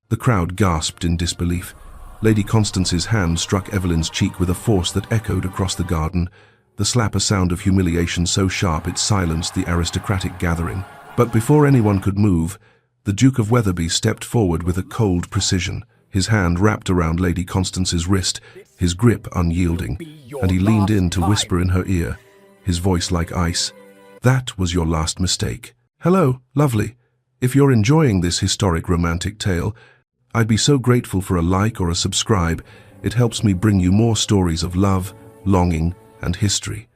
The crowd gasped in disbelief. Lady Constance's hand struck Evelyn's cheek with a force that echoed across the garden, the slap a sound of humiliation so sharp it silenced the aristocratic gathering. But before anyone could move, the Duke of Wetherby stepped forward with a cold precision, his hand wrapped around Lady Constance's wrist, his grip unyielding, and he leaned in to whisper in her ear, his voice like ice. "That was your last mistake. Hello, lovely. If you're enjoying this historic romantic tale, I'd be so grateful for a like or a subscribe. It helps me bring you more stories of love, longing, and history.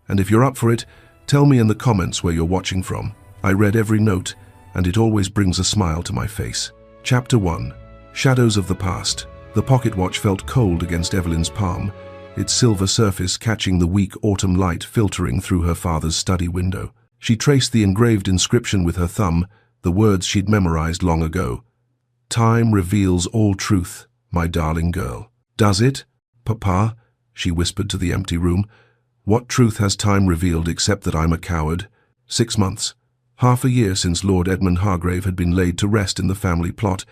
And if you're up for it, tell me in the comments where you're watching from. I read every note, and it always brings a smile to my face." Chapter 1. Shadows of the Past. The pocket watch felt cold against Evelyn's palm, its silver surface catching the weak autumn light filtering through her father's study window. She traced the engraved inscription with her thumb, the words she'd memorized long ago. "Time reveals all truth, my darling girl." "Does it, Papa?" she whispered to the empty room. "What truth has time revealed except that I'm a coward?" 6 months. Half a year since Lord Edmund Hargrave had been laid to rest in the family plot,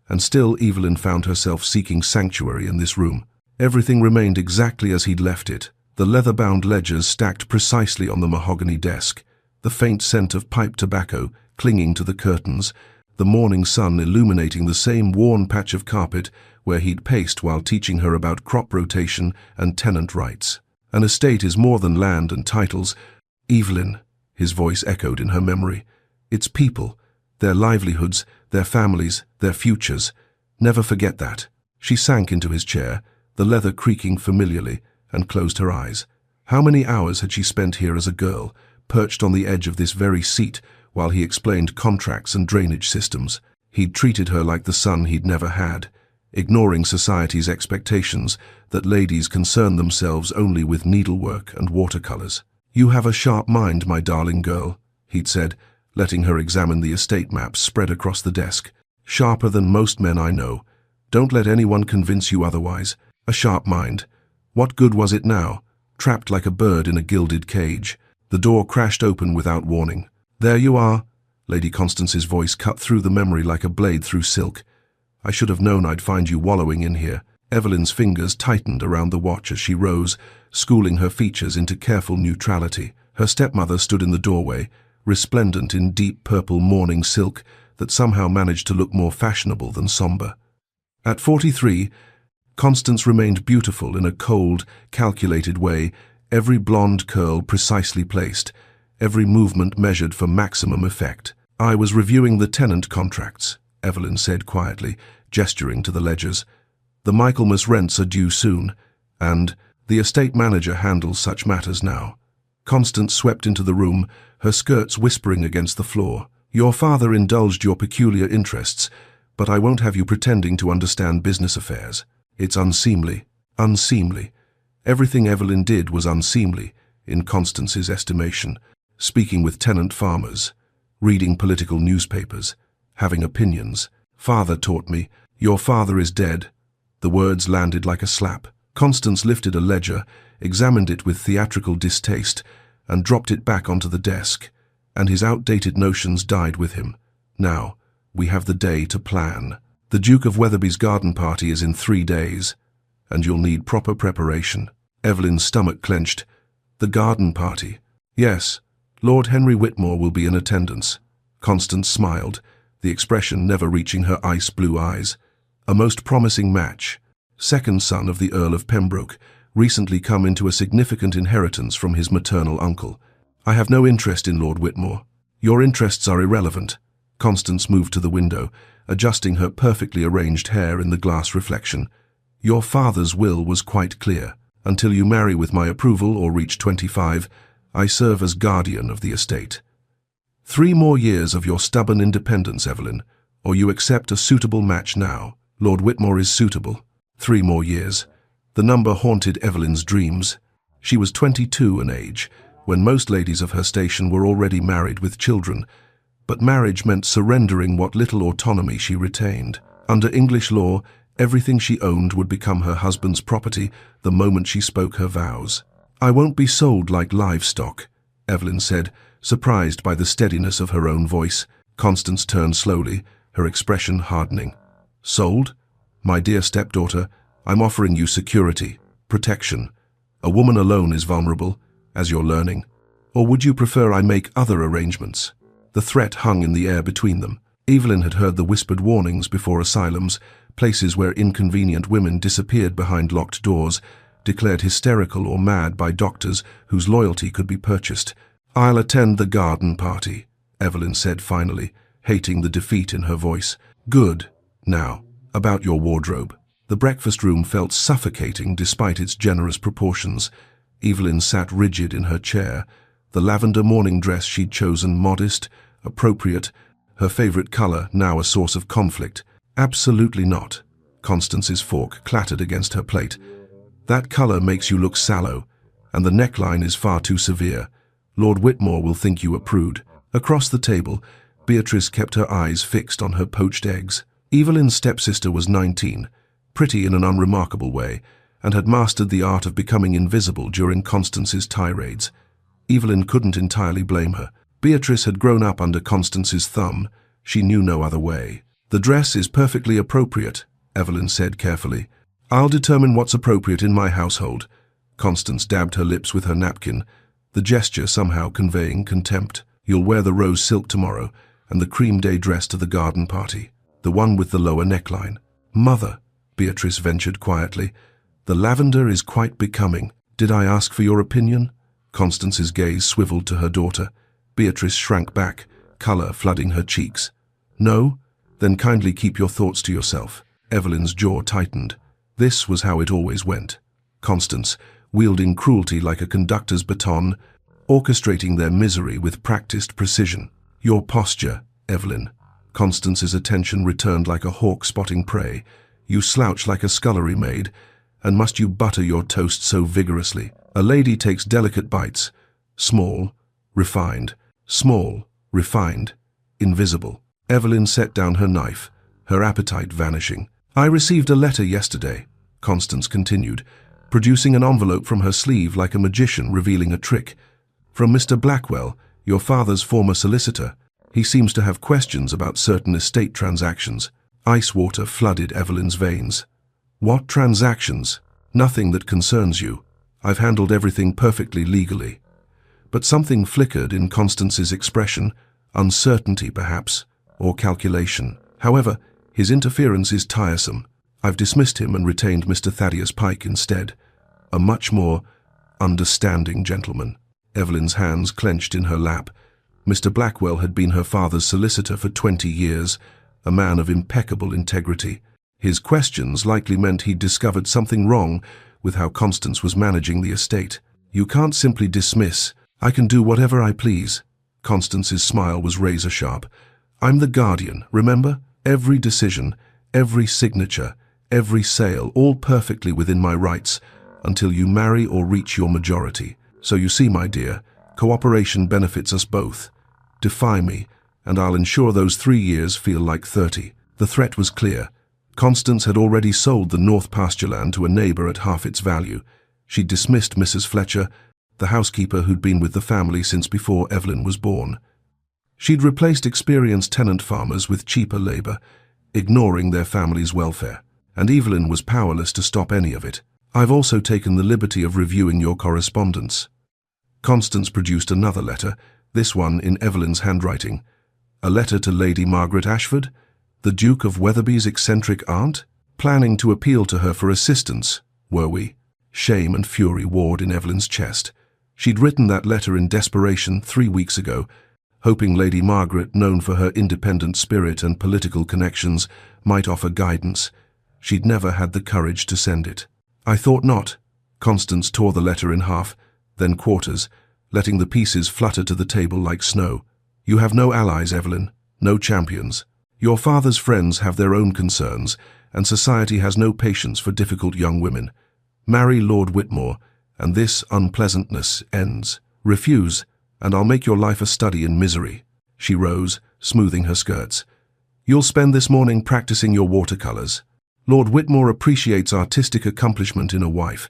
and still Evelyn found herself seeking sanctuary in this room. Everything remained exactly as he'd left it, the leather-bound ledgers stacked precisely on the mahogany desk, the faint scent of pipe tobacco clinging to the curtains, the morning sun illuminating the same worn patch of carpet where he'd paced while teaching her about crop rotation and tenant rights. An estate is more than land and titles. "Evelyn," his voice echoed in her memory. "It's people, their livelihoods, their families, their futures. Never forget that." She sank into his chair, the leather creaking familiarly, and closed her eyes. How many hours had she spent here as a girl, perched on the edge of this very seat while he explained contracts and drainage systems? He'd treated her like the son he'd never had, ignoring society's expectations that ladies concern themselves only with needlework and watercolors. "You have a sharp mind, my darling girl," he'd said, letting her examine the estate maps spread across the desk. "Sharper than most men I know. Don't let anyone convince you otherwise. A sharp mind. What good was it now, trapped like a bird in a gilded cage?" The door crashed open without warning. "There you are." Lady Constance's voice cut through the memory like a blade through silk. "I should have known I'd find you wallowing in here." Evelyn's fingers tightened around the watch as she rose, schooling her features into careful neutrality. Her stepmother stood in the doorway, resplendent in deep purple mourning silk that somehow managed to look more fashionable than somber. At 43, Constance remained beautiful in a cold, calculated way, every blonde curl precisely placed, every movement measured for maximum effect. "I was reviewing the tenant contracts," Evelyn said quietly, gesturing to the ledgers. "The Michaelmas rents are due soon, and the estate manager handles such matters now." Constance swept into the room, her skirts whispering against the floor. "Your father indulged your peculiar interests, but I won't have you pretending to understand business affairs. It's unseemly, unseemly." Everything Evelyn did was unseemly, in Constance's estimation. Speaking with tenant farmers, reading political newspapers, having opinions. "Father taught me. Your father is dead." The words landed like a slap. Constance lifted a ledger, examined it with theatrical distaste, and dropped it back onto the desk, and his outdated notions died with him. "Now, we have the day to plan. The Duke of Wetherby's garden party is in 3 days, and you'll need proper preparation." Evelyn's stomach clenched. "The garden party?" "Yes, Lord Henry Whitmore will be in attendance." Constance smiled, the expression never reaching her ice-blue eyes. "A most promising match. Second son of the Earl of Pembroke, recently come into a significant inheritance from his maternal uncle. I have no interest in Lord Whitmore." "Your interests are irrelevant." Constance moved to the window, adjusting her perfectly arranged hair in the glass reflection. "Your father's will was quite clear. Until you marry with my approval or reach 25, I serve as guardian of the estate. 3 more years of your stubborn independence, Evelyn, or you accept a suitable match now. Lord Whitmore is suitable. 3 more years." The number haunted Evelyn's dreams. She was 22 in age, when most ladies of her station were already married with children, but marriage meant surrendering what little autonomy she retained. Under English law, everything she owned would become her husband's property the moment she spoke her vows. "I won't be sold like livestock," Evelyn said, surprised by the steadiness of her own voice. Constance turned slowly, her expression hardening. Sold? My dear stepdaughter, I'm offering you security, protection. A woman alone is vulnerable, as you're learning. Or would you prefer I make other arrangements? The threat hung in the air between them. Evelyn had heard the whispered warnings before asylums, places where inconvenient women disappeared behind locked doors, declared hysterical or mad by doctors whose loyalty could be purchased. I'll attend the garden party, Evelyn said finally, hating the defeat in her voice. Good. Now, about your wardrobe. The breakfast room felt suffocating despite its generous proportions. Evelyn sat rigid in her chair. The lavender morning dress she'd chosen modest, appropriate, her favorite color now a source of conflict. Absolutely not. Constance's fork clattered against her plate. That color makes you look sallow, and the neckline is far too severe. Lord Whitmore will think you a prude. Across the table, Beatrice kept her eyes fixed on her poached eggs. Evelyn's stepsister was 19, pretty in an unremarkable way, and had mastered the art of becoming invisible during Constance's tirades. Evelyn couldn't entirely blame her. Beatrice had grown up under Constance's thumb. She knew no other way. The dress is perfectly appropriate, Evelyn said carefully. I'll determine what's appropriate in my household. Constance dabbed her lips with her napkin, the gesture somehow conveying contempt. You'll wear the rose silk tomorrow, and the cream day dress to the garden party, the one with the lower neckline. Mother, Beatrice ventured quietly, the lavender is quite becoming. Did I ask for your opinion? Constance's gaze swiveled to her daughter. Beatrice shrank back, color flooding her cheeks. No? Then kindly keep your thoughts to yourself. Evelyn's jaw tightened. This was how it always went. Constance, wielding cruelty like a conductor's baton, orchestrating their misery with practiced precision. Your posture, Evelyn. Constance's attention returned like a hawk spotting prey. You slouch like a scullery maid, and must you butter your toast so vigorously? A lady takes delicate bites. Small, refined. Small, refined, invisible. Evelyn set down her knife, her appetite vanishing. I received a letter yesterday, Constance continued, producing an envelope from her sleeve like a magician revealing a trick. From Mr. Blackwell, your father's former solicitor. He seems to have questions about certain estate transactions. Ice water flooded Evelyn's veins. What transactions? Nothing that concerns you. I've handled everything perfectly legally. But something flickered in Constance's expression, uncertainty perhaps, or calculation. However, his interference is tiresome. I've dismissed him and retained Mr. Thaddeus Pike instead, a much more understanding gentleman. Evelyn's hands clenched in her lap. Mr. Blackwell had been her father's solicitor for 20 years, a man of impeccable integrity. His questions likely meant he'd discovered something wrong with how Constance was managing the estate. You can't simply dismiss. I can do whatever I please. Constance's smile was razor-sharp. I'm the guardian, remember? Every decision, every signature, every sale, all perfectly within my rights, until you marry or reach your majority. So you see, my dear, cooperation benefits us both. Defy me, and I'll ensure those 3 years feel like 30. The threat was clear. Constance had already sold the North pasture land to a neighbor at half its value. She'd dismissed Mrs. Fletcher, the housekeeper who'd been with the family since before Evelyn was born. She'd replaced experienced tenant farmers with cheaper labor, ignoring their family's welfare, and Evelyn was powerless to stop any of it. I've also taken the liberty of reviewing your correspondence. Constance produced another letter, this one in Evelyn's handwriting. A letter to Lady Margaret Ashford, the Duke of Wetherby's eccentric aunt? Planning to appeal to her for assistance, were we? Shame and fury warred in Evelyn's chest. She'd written that letter in desperation 3 weeks ago, hoping Lady Margaret, known for her independent spirit and political connections, might offer guidance. She'd never had the courage to send it. I thought not. Constance tore the letter in half, then quarters, letting the pieces flutter to the table like snow. You have no allies, Evelyn, no champions. Your father's friends have their own concerns, and society has no patience for difficult young women. Marry Lord Whitmore, and this unpleasantness ends. Refuse, and I'll make your life a study in misery. She rose, smoothing her skirts. You'll spend this morning practicing your watercolors. Lord Whitmore appreciates artistic accomplishment in a wife,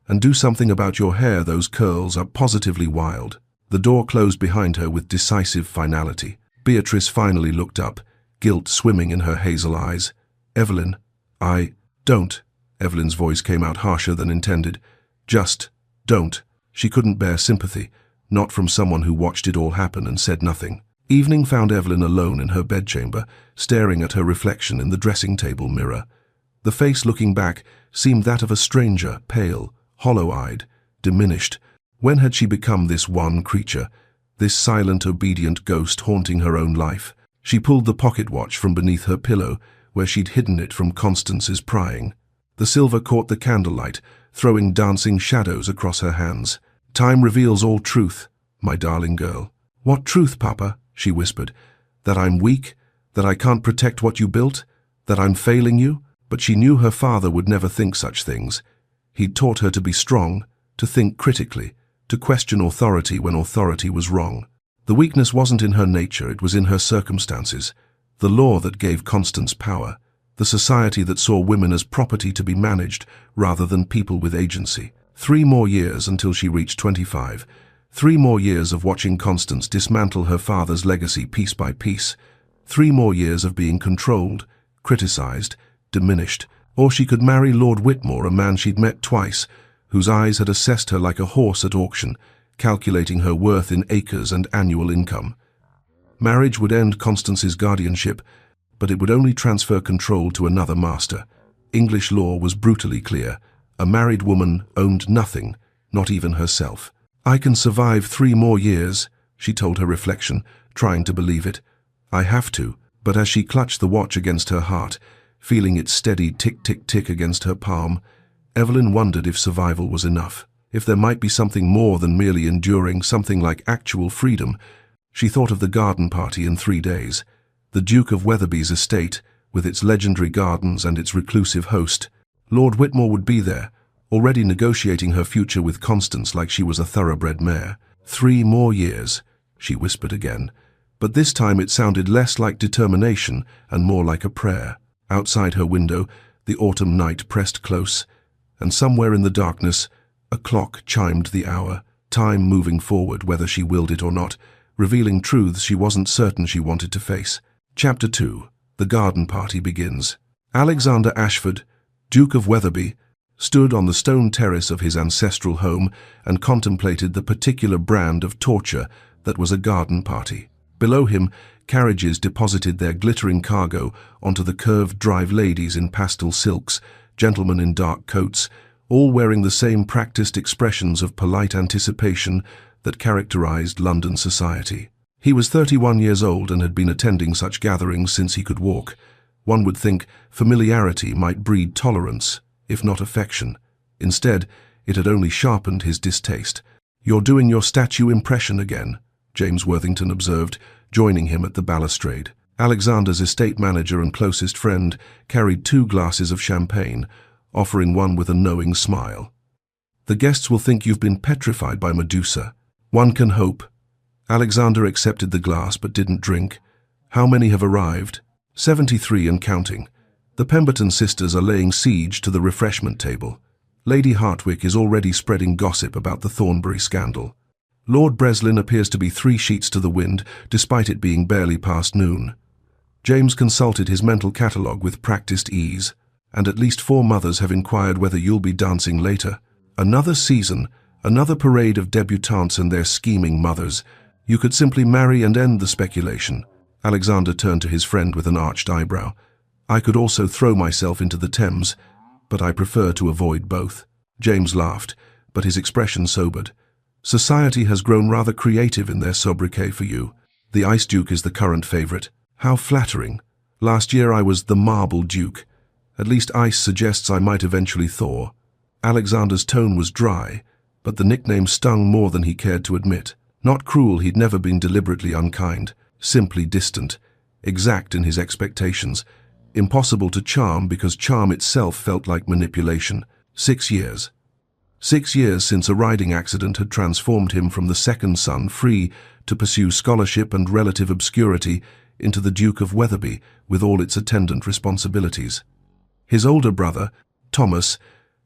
and do something about your hair. Those curls are positively wild. The door closed behind her with decisive finality. Beatrice finally looked up, guilt swimming in her hazel eyes. Evelyn, don't. Evelyn's voice came out harsher than intended. Just don't. She couldn't bear sympathy, not from someone who watched it all happen and said nothing. Evening found Evelyn alone in her bedchamber, staring at her reflection in the dressing table mirror. The face looking back seemed that of a stranger, pale, hollow-eyed, diminished. When had she become this one creature, this silent, obedient ghost haunting her own life? She pulled the pocket watch from beneath her pillow, where she'd hidden it from Constance's prying. The silver caught the candlelight, throwing dancing shadows across her hands. Time reveals all truth, my darling girl. What truth, Papa? She whispered. That I'm weak? That I can't protect what you built? That I'm failing you? But she knew her father would never think such things. He'd taught her to be strong, to think critically, to question authority when authority was wrong. The weakness wasn't in her nature, it was in her circumstances. The law that gave Constance power. The society that saw women as property to be managed rather than people with agency. 3 more years until she reached 25. 3 more years of watching Constance dismantle her father's legacy piece by piece. 3 more years of being controlled, criticized, diminished. Or she could marry Lord Whitmore, a man she'd met twice, whose eyes had assessed her like a horse at auction, calculating her worth in acres and annual income. Marriage would end Constance's guardianship, but it would only transfer control to another master. English law was brutally clear. A married woman owned nothing, not even herself. I can survive 3 more years, she told her reflection, trying to believe it. I have to. But as she clutched the watch against her heart, feeling its steady tick-tick-tick against her palm, Evelyn wondered if survival was enough. If there might be something more than merely enduring, something like actual freedom. She thought of the garden party in 3 days. The Duke of Wetherby's estate, with its legendary gardens and its reclusive host. Lord Whitmore would be there, already negotiating her future with Constance like she was a thoroughbred mare. 3 more years, she whispered again. But this time it sounded less like determination and more like a prayer. Outside her window, the autumn night pressed close, and somewhere in the darkness, a clock chimed the hour, time moving forward whether she willed it or not, revealing truths she wasn't certain she wanted to face. Chapter 2. The garden party begins. Alexander Ashford, Duke of Wetherby, stood on the stone terrace of his ancestral home and contemplated the particular brand of torture that was a garden party. Below him, carriages deposited their glittering cargo onto the curved drive, ladies in pastel silks, gentlemen in dark coats, all wearing the same practiced expressions of polite anticipation that characterized London society. He was 31 years old and had been attending such gatherings since he could walk. One would think familiarity might breed tolerance, if not affection. Instead, it had only sharpened his distaste. "You're doing your statue impression again," James Worthington observed, joining him at the balustrade. Alexander's estate manager and closest friend carried 2 glasses of champagne, offering one with a knowing smile. "The guests will think you've been petrified by Medusa." "One can hope." Alexander accepted the glass but didn't drink. "How many have arrived?" 73 and counting. The Pemberton sisters are laying siege to the refreshment table. Lady Hartwick is already spreading gossip about the Thornbury scandal. Lord Breslin appears to be 3 sheets to the wind, despite it being barely past noon. James consulted his mental catalogue with practiced ease, and at least 4 mothers have inquired whether you'll be dancing later. Another season, another parade of debutantes and their scheming mothers. You could simply marry and end the speculation. Alexander turned to his friend with an arched eyebrow. "I could also throw myself into the Thames, but I prefer to avoid both." James laughed, but his expression sobered. "Society has grown rather creative in their sobriquet for you. The Ice Duke is the current favorite." "How flattering. Last year I was the Marble Duke. At least ice suggests I might eventually thaw." Alexander's tone was dry, but the nickname stung more than he cared to admit. Not cruel, he'd never been deliberately unkind, simply distant, exact in his expectations, impossible to charm because charm itself felt like manipulation. 6 years. 6 years since a riding accident had transformed him from the second son, free to pursue scholarship and relative obscurity, into the Duke of Wetherby with all its attendant responsibilities. His older brother, Thomas,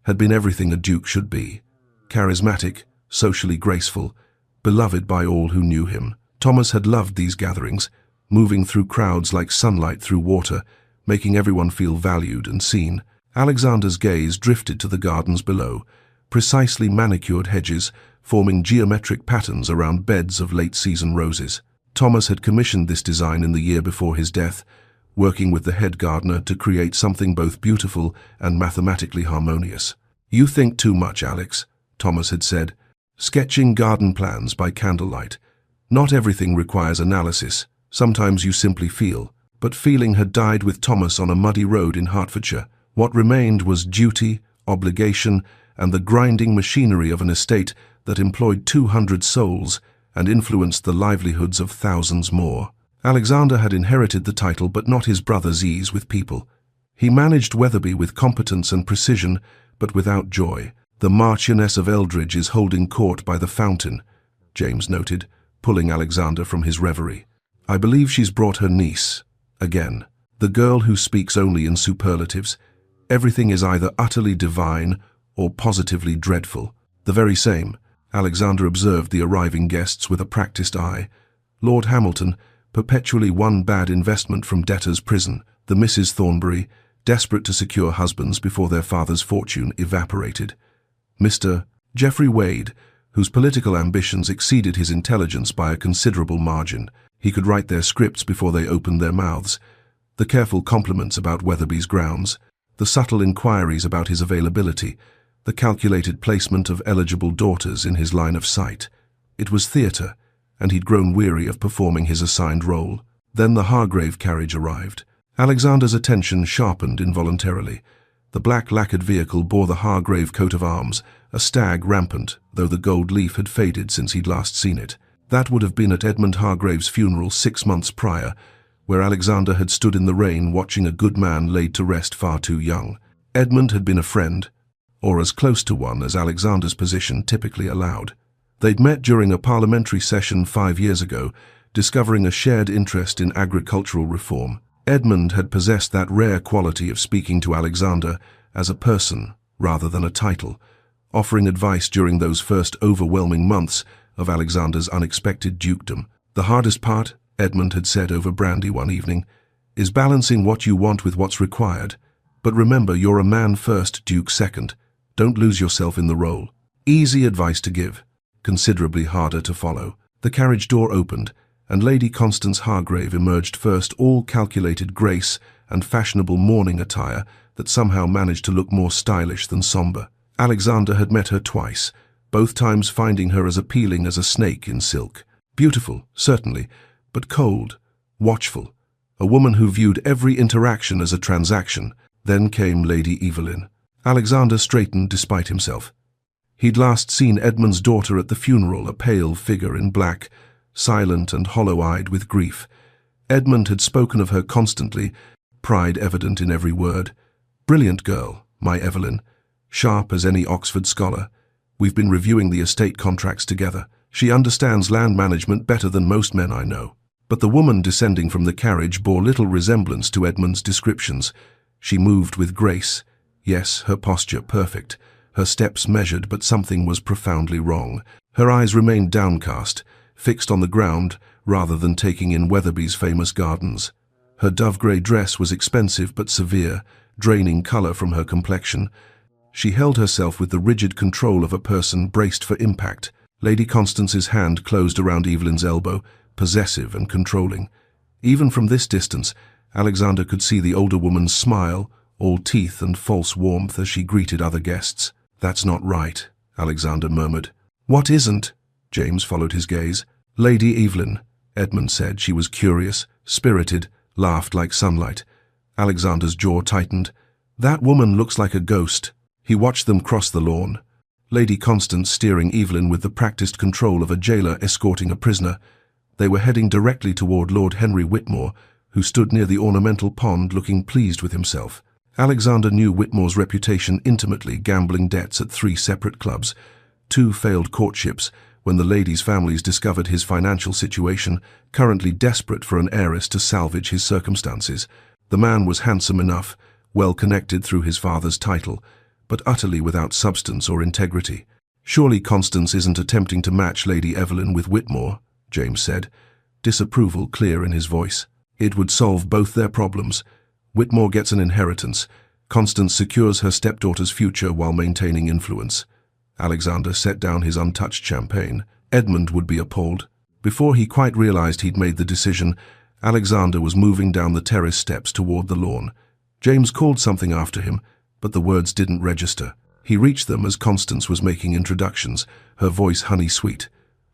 had been everything a duke should be. Charismatic, socially graceful, beloved by all who knew him. Thomas had loved these gatherings, moving through crowds like sunlight through water, making everyone feel valued and seen. Alexander's gaze drifted to the gardens below, precisely manicured hedges forming geometric patterns around beds of late-season roses. Thomas had commissioned this design in the year before his death, working with the head gardener to create something both beautiful and mathematically harmonious. "You think too much, Alex," Thomas had said, sketching garden plans by candlelight. "Not everything requires analysis. Sometimes you simply feel." But feeling had died with Thomas on a muddy road in Hertfordshire. What remained was duty, obligation, and the grinding machinery of an estate that employed 200 souls and influenced the livelihoods of thousands more. Alexander had inherited the title, but not his brother's ease with people. He managed Wetherby with competence and precision, but without joy. "The Marchioness of Eldridge is holding court by the fountain," James noted, pulling Alexander from his reverie. "I believe she's brought her niece. Again. The girl who speaks only in superlatives. Everything is either utterly divine or positively dreadful." "The very same." Alexander observed the arriving guests with a practiced eye. Lord Hamilton, perpetually one bad investment from debtor's prison. The Mrs. Thornbury, desperate to secure husbands before their father's fortune evaporated. Mr. Geoffrey Wade, whose political ambitions exceeded his intelligence by a considerable margin. He could write their scripts before they opened their mouths. The careful compliments about Wetherby's grounds, the subtle inquiries about his availability, the calculated placement of eligible daughters in his line of sight. It was theatre, and he'd grown weary of performing his assigned role. Then the Hargrave carriage arrived. Alexander's attention sharpened involuntarily. The black lacquered vehicle bore the Hargrave coat of arms, a stag rampant, though the gold leaf had faded since he'd last seen it. That would have been at Edmund Hargrave's funeral 6 months prior, where Alexander had stood in the rain watching a good man laid to rest far too young. Edmund had been a friend, or as close to one as Alexander's position typically allowed. They'd met during a parliamentary session 5 years ago, discovering a shared interest in agricultural reform. Edmund had possessed that rare quality of speaking to Alexander as a person rather than a title, offering advice during those first overwhelming months of Alexander's unexpected dukedom. "The hardest part," Edmund had said over brandy one evening, "is balancing what you want with what's required. But remember, you're a man first, Duke second. Don't lose yourself in the role." Easy advice to give, considerably harder to follow. The carriage door opened, and Lady Constance Hargrave emerged first, all calculated grace and fashionable mourning attire that somehow managed to look more stylish than somber. Alexander had met her twice, both times finding her as appealing as a snake in silk. Beautiful, certainly, but cold, watchful, a woman who viewed every interaction as a transaction. Then came Lady Evelyn. Alexander straightened despite himself. He'd last seen Edmund's daughter at the funeral, a pale figure in black, silent and hollow-eyed with grief. Edmund had spoken of her constantly, pride evident in every word. "Brilliant girl, my Evelyn, sharp as any Oxford scholar. We've been reviewing the estate contracts together. She understands land management better than most men I know." But the woman descending from the carriage bore little resemblance to Edmund's descriptions. She moved with grace. Yes, her posture perfect, her steps measured, but something was profoundly wrong. Her eyes remained downcast, fixed on the ground rather than taking in Wetherby's famous gardens. Her dove-grey dress was expensive but severe, draining colour from her complexion. She held herself with the rigid control of a person braced for impact. Lady Constance's hand closed around Evelyn's elbow, possessive and controlling. Even from this distance, Alexander could see the older woman's smile, all teeth and false warmth as she greeted other guests. "That's not right," Alexander murmured. "What isn't?" James followed his gaze. "Lady Evelyn," Edmund said. She was curious, spirited, laughed like sunlight. Alexander's jaw tightened. "That woman looks like a ghost." He watched them cross the lawn, Lady Constance steering Evelyn with the practiced control of a jailer escorting a prisoner. They were heading directly toward Lord Henry Whitmore, who stood near the ornamental pond looking pleased with himself. Alexander knew Whitmore's reputation intimately, gambling debts at 3 separate clubs, 2 failed courtships when the ladies' families discovered his financial situation, currently desperate for an heiress to salvage his circumstances. The man was handsome enough, well connected through his father's title, but utterly without substance or integrity. "Surely Constance isn't attempting to match Lady Evelyn with Whitmore," James said, disapproval clear in his voice. "It would solve both their problems. Whitmore gets an inheritance. Constance secures her stepdaughter's future while maintaining influence. Alexander set down his untouched champagne. Edmund would be appalled. Before he quite realized he'd made the decision, Alexander was moving down the terrace steps toward the lawn. James called something after him, but the words didn't register. He reached them as Constance was making introductions, her voice honey-sweet.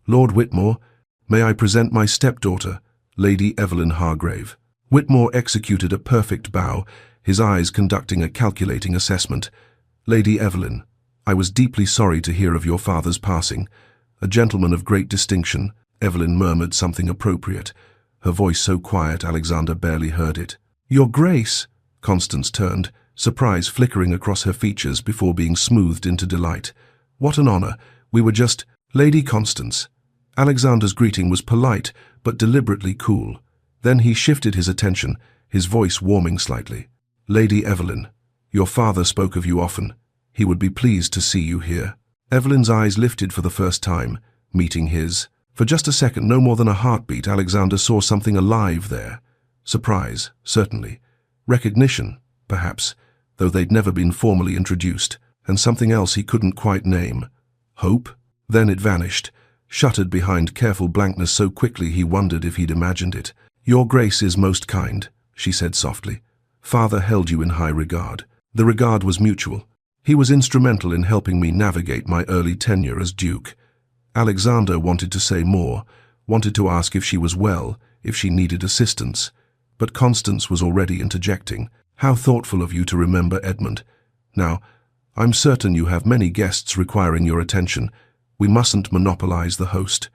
"Lord Whitmore, may I present my stepdaughter, Lady Evelyn Hargrave." Whitmore executed a perfect bow, his eyes conducting a calculating assessment. "Lady Evelyn, I was deeply sorry to hear of your father's passing. A gentleman of great distinction." Evelyn murmured something appropriate, her voice so quiet Alexander barely heard it. "Your Grace!" Constance turned, surprise flickering across her features before being smoothed into delight. "What an honor! We were just—" "Lady Constance." Alexander's greeting was polite, but deliberately cool. Then he shifted his attention, his voice warming slightly. "Lady Evelyn, your father spoke of you often. He would be pleased to see you here." Evelyn's eyes lifted for the first time, meeting his. For just a second, no more than a heartbeat, Alexander saw something alive there. Surprise, certainly. Recognition, perhaps, though they'd never been formally introduced, and something else he couldn't quite name. Hope? Then it vanished, shuttered behind careful blankness so quickly he wondered if he'd imagined it. "Your Grace is most kind," she said softly. "Father held you in high regard. The regard was mutual. He was instrumental in helping me navigate my early tenure as Duke." Alexander wanted to say more, wanted to ask if she was well, if she needed assistance. But Constance was already interjecting. "How thoughtful of you to remember Edmund. Now, I'm certain you have many guests requiring your attention. We mustn't monopolize the host."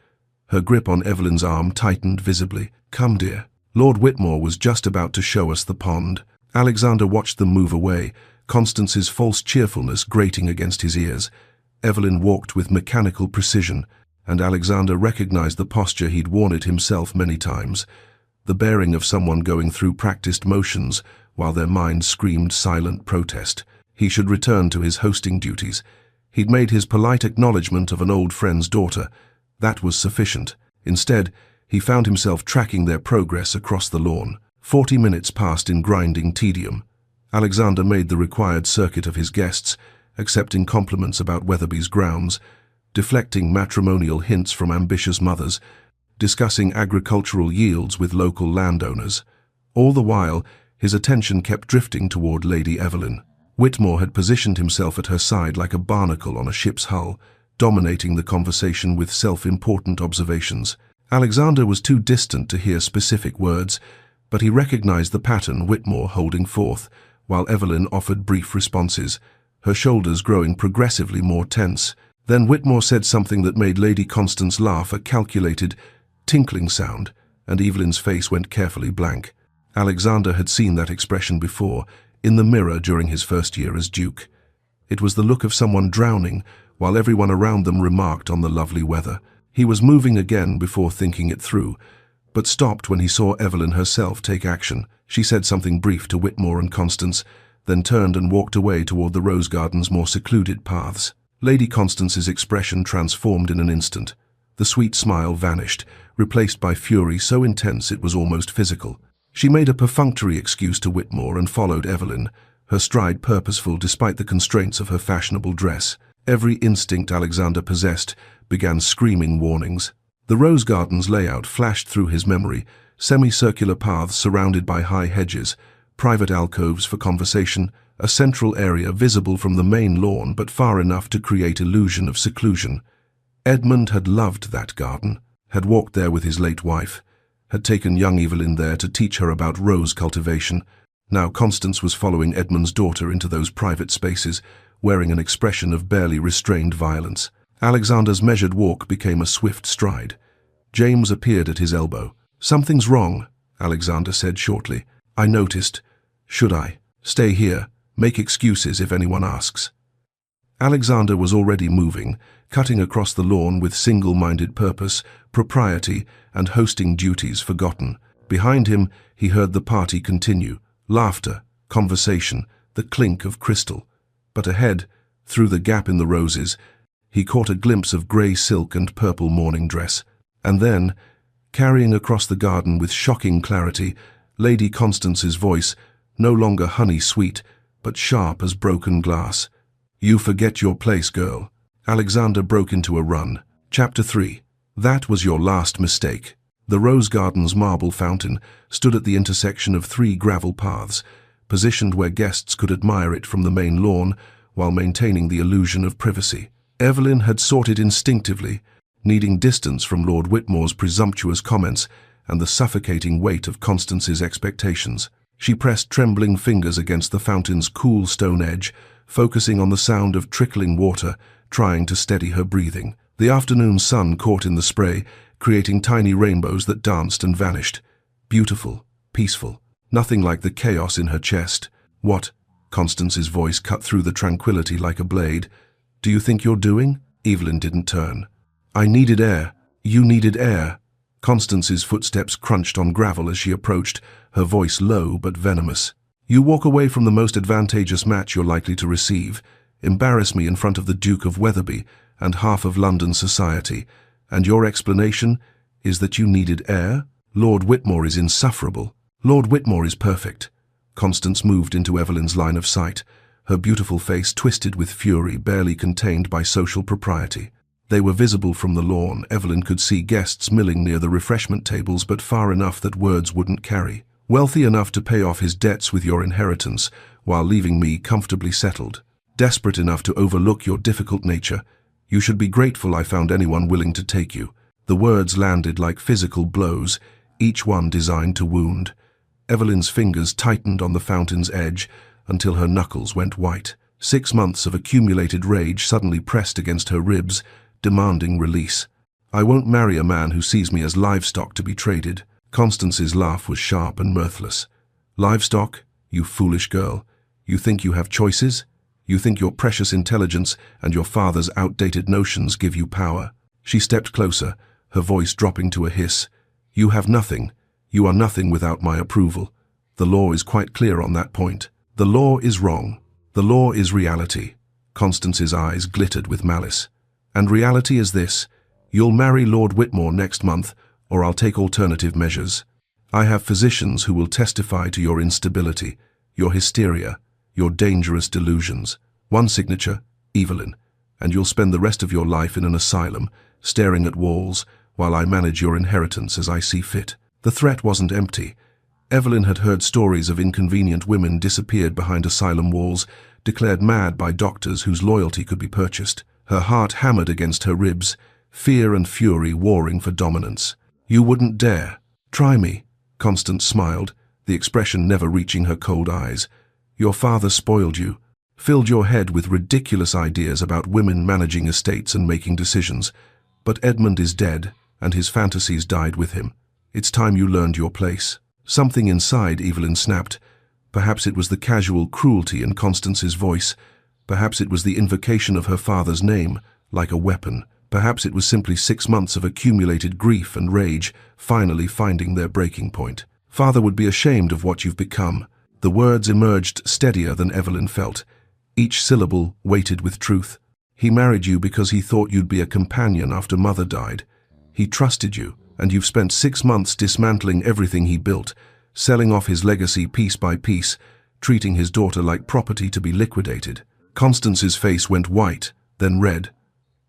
Her grip on Evelyn's arm tightened visibly. "Come, dear. Lord Whitmore was just about to show us the pond." Alexander watched them move away, Constance's false cheerfulness grating against his ears. Evelyn walked with mechanical precision, and Alexander recognized the posture he'd worn it himself many times, the bearing of someone going through practiced motions while their mind screamed silent protest. He should return to his hosting duties. He'd made his polite acknowledgement of an old friend's daughter. That was sufficient. Instead, he found himself tracking their progress across the lawn. 40 minutes passed in grinding tedium. Alexander made the required circuit of his guests, accepting compliments about Weatherby's grounds, deflecting matrimonial hints from ambitious mothers, discussing agricultural yields with local landowners. All the while, his attention kept drifting toward Lady Evelyn. Whitmore had positioned himself at her side like a barnacle on a ship's hull, dominating the conversation with self-important observations. Alexander was too distant to hear specific words, but he recognized the pattern, Whitmore holding forth, while Evelyn offered brief responses, her shoulders growing progressively more tense. Then Whitmore said something that made Lady Constance laugh, a calculated, tinkling sound, and Evelyn's face went carefully blank. Alexander had seen that expression before, in the mirror during his first year as Duke. It was the look of someone drowning, while everyone around them remarked on the lovely weather. He was moving again before thinking it through, but stopped when he saw Evelyn herself take action. She said something brief to Whitmore and Constance, then turned and walked away toward the rose garden's more secluded paths. Lady Constance's expression transformed in an instant. The sweet smile vanished, replaced by fury so intense it was almost physical. She made a perfunctory excuse to Whitmore and followed Evelyn, her stride purposeful despite the constraints of her fashionable dress. Every instinct Alexander possessed began screaming warnings. The rose garden's layout flashed through his memory, semicircular paths surrounded by high hedges, private alcoves for conversation, a central area visible from the main lawn but far enough to create illusion of seclusion. Edmund had loved that garden, had walked there with his late wife, had taken young Evelyn there to teach her about rose cultivation. Now Constance was following Edmund's daughter into those private spaces, wearing an expression of barely restrained violence. Alexander's measured walk became a swift stride. James appeared at his elbow. "Something's wrong," Alexander said shortly. "I noticed. Should I stay here, make excuses if anyone asks?" Alexander was already moving, cutting across the lawn with single-minded purpose, propriety, and hosting duties forgotten. Behind him, he heard the party continue. Laughter, conversation, the clink of crystal. But ahead, through the gap in the roses, he caught a glimpse of grey silk and purple morning dress. And then, carrying across the garden with shocking clarity, Lady Constance's voice, no longer honey-sweet, but sharp as broken glass. "You forget your place, girl." Alexander broke into a run. Chapter 3. That was your last mistake. The Rose Garden's marble fountain stood at the intersection of 3 gravel paths, positioned where guests could admire it from the main lawn while maintaining the illusion of privacy. Evelyn had sought it instinctively, needing distance from Lord Whitmore's presumptuous comments and the suffocating weight of Constance's expectations. She pressed trembling fingers against the fountain's cool stone edge, focusing on the sound of trickling water, trying to steady her breathing. The afternoon sun caught in the spray, creating tiny rainbows that danced and vanished. Beautiful, peaceful, nothing like the chaos in her chest. "What?" Constance's voice cut through the tranquility like a blade. "Do you think you're doing?" Evelyn didn't turn. "I needed air. You needed air." Constance's footsteps crunched on gravel as she approached, her voice low but venomous. "You walk away from the most advantageous match you're likely to receive, embarrass me in front of the Duke of Wetherby and half of London society, and your explanation is that you needed air? Lord Whitmore is insufferable. Lord Whitmore is perfect." Constance moved into Evelyn's line of sight, her beautiful face twisted with fury barely contained by social propriety. They were visible from the lawn. Evelyn could see guests milling near the refreshment tables, but far enough that words wouldn't carry. "Wealthy enough to pay off his debts with your inheritance, while leaving me comfortably settled. Desperate enough to overlook your difficult nature. You should be grateful I found anyone willing to take you." The words landed like physical blows, each one designed to wound. Evelyn's fingers tightened on the fountain's edge until her knuckles went white. 6 months of accumulated rage suddenly pressed against her ribs, demanding release. "I won't marry a man who sees me as livestock to be traded." Constance's laugh was sharp and mirthless. "Livestock? You foolish girl. You think you have choices? You think your precious intelligence and your father's outdated notions give you power?" She stepped closer, her voice dropping to a hiss. "You have nothing. You are nothing without my approval. The law is quite clear on that point." "The law is wrong. The law is reality." Constance's eyes glittered with malice. "And reality is this: you'll marry Lord Whitmore next month, or I'll take alternative measures. I have physicians who will testify to your instability, your hysteria, your dangerous delusions. One signature, Evelyn, and you'll spend the rest of your life in an asylum, staring at walls, while I manage your inheritance as I see fit." The threat wasn't empty. Evelyn had heard stories of inconvenient women disappeared behind asylum walls, declared mad by doctors whose loyalty could be purchased. Her heart hammered against her ribs, fear and fury warring for dominance. "You wouldn't dare." "Try me." Constance smiled, the expression never reaching her cold eyes. "Your father spoiled you, filled your head with ridiculous ideas about women managing estates and making decisions. But Edmund is dead, and his fantasies died with him. It's time you learned your place." Something inside Evelyn snapped. Perhaps it was the casual cruelty in Constance's voice. Perhaps it was the invocation of her father's name, like a weapon. Perhaps it was simply 6 months of accumulated grief and rage, finally finding their breaking point. "Father would be ashamed of what you've become." The words emerged steadier than Evelyn felt, each syllable weighted with truth. "He married you because he thought you'd be a companion after Mother died. He trusted you, and you've spent 6 months dismantling everything he built, selling off his legacy piece by piece, treating his daughter like property to be liquidated." Constance's face went white, then red.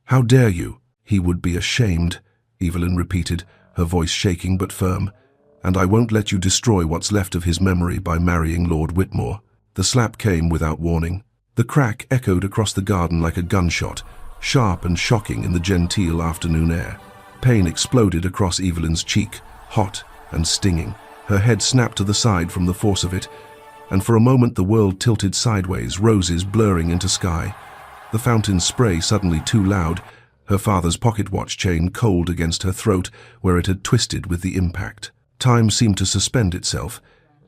"How dare you?" "He would be ashamed," Evelyn repeated, her voice shaking but firm. "And I won't let you destroy what's left of his memory by marrying Lord Whitmore." The slap came without warning. The crack echoed across the garden like a gunshot, sharp and shocking in the genteel afternoon air. Pain exploded across Evelyn's cheek, hot and stinging. Her head snapped to the side from the force of it, and for a moment the world tilted sideways, roses blurring into sky. The fountain's spray suddenly too loud, her father's pocket watch chain cold against her throat where it had twisted with the impact. Time seemed to suspend itself.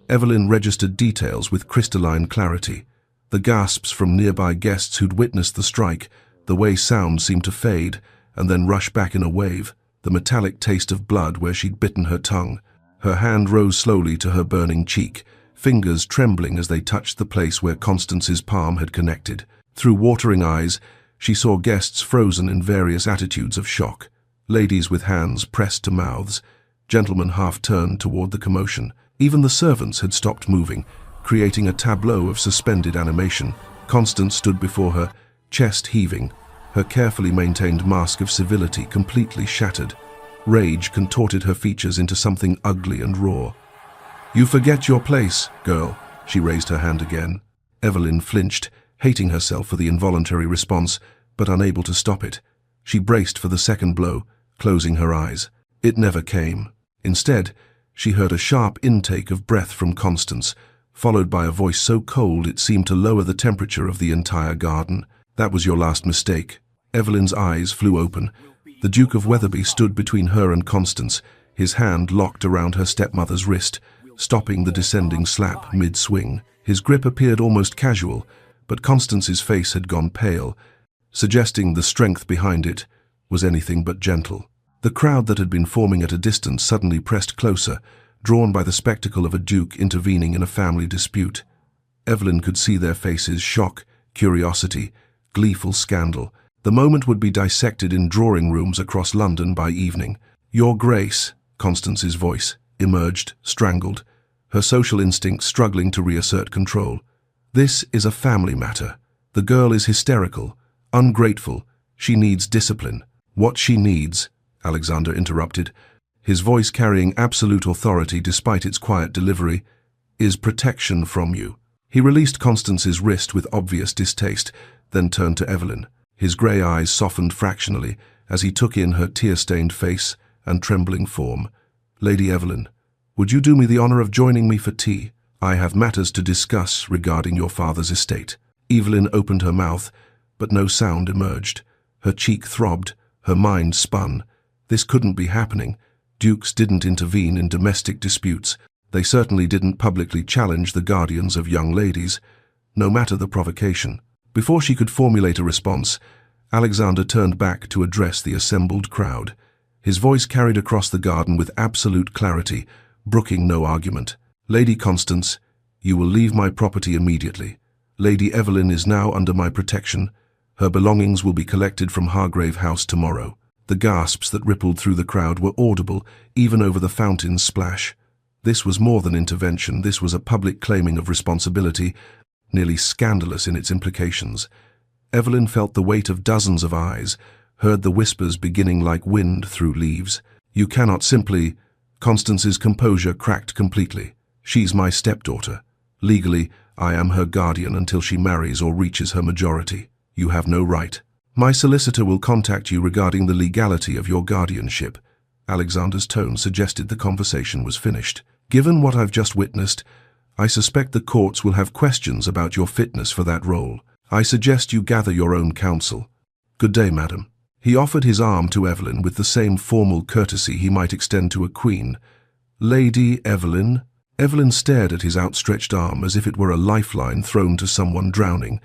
Evelyn registered details with crystalline clarity. The gasps from nearby guests who'd witnessed the strike, the way sound seemed to fade and then rush back in a wave, the metallic taste of blood where she'd bitten her tongue. Her hand rose slowly to her burning cheek, fingers trembling as they touched the place where Constance's palm had connected. Through watering eyes, she saw guests frozen in various attitudes of shock. Ladies with hands pressed to mouths, gentlemen half turned toward the commotion. Even the servants had stopped moving, creating a tableau of suspended animation. Constance stood before her, chest heaving, her carefully maintained mask of civility completely shattered. Rage contorted her features into something ugly and raw. "You forget your place, girl." She raised her hand again. Evelyn flinched, hating herself for the involuntary response, but unable to stop it. She braced for the second blow, closing her eyes. It never came. Instead, she heard a sharp intake of breath from Constance, followed by a voice so cold it seemed to lower the temperature of the entire garden. "That was your last mistake." Evelyn's eyes flew open. The Duke of Weatherby stood between her and Constance, his hand locked around her stepmother's wrist, stopping the descending slap mid-swing. His grip appeared almost casual, but Constance's face had gone pale, suggesting the strength behind it was anything but gentle. The crowd that had been forming at a distance suddenly pressed closer, drawn by the spectacle of a duke intervening in a family dispute. Evelyn could see their faces: shock, curiosity, gleeful scandal. The moment would be dissected in drawing rooms across London by evening. "Your Grace," Constance's voice emerged, strangled, her social instincts struggling to reassert control. "This is a family matter. The girl is hysterical, ungrateful. She needs discipline." "What she needs," Alexander interrupted, his voice carrying absolute authority despite its quiet delivery, "is protection from you." He released Constance's wrist with obvious distaste, then turned to Evelyn. His grey eyes softened fractionally as he took in her tear-stained face and trembling form. "Lady Evelyn, would you do me the honor of joining me for tea? I have matters to discuss regarding your father's estate." Evelyn opened her mouth, but no sound emerged. Her cheek throbbed, her mind spun. This couldn't be happening. Dukes didn't intervene in domestic disputes. They certainly didn't publicly challenge the guardians of young ladies, no matter the provocation. Before she could formulate a response, Alexander turned back to address the assembled crowd. His voice carried across the garden with absolute clarity, brooking no argument. "Lady Constance, you will leave my property immediately. Lady Evelyn is now under my protection. Her belongings will be collected from Hargrave House tomorrow." The gasps that rippled through the crowd were audible, even over the fountain's splash. This was more than intervention. This was a public claiming of responsibility, nearly scandalous in its implications. Evelyn felt the weight of dozens of eyes, heard the whispers beginning like wind through leaves. "You cannot simply—" Constance's composure cracked completely. "She's my stepdaughter. Legally, I am her guardian until she marries or reaches her majority. You have no right. My solicitor will contact you regarding the legality of your guardianship." Alexander's tone suggested the conversation was finished. "Given what I've just witnessed, I suspect the courts will have questions about your fitness for that role. I suggest you gather your own counsel. Good day, madam." He offered his arm to Evelyn with the same formal courtesy he might extend to a queen. "Lady Evelyn?" Evelyn stared at his outstretched arm as if it were a lifeline thrown to someone drowning,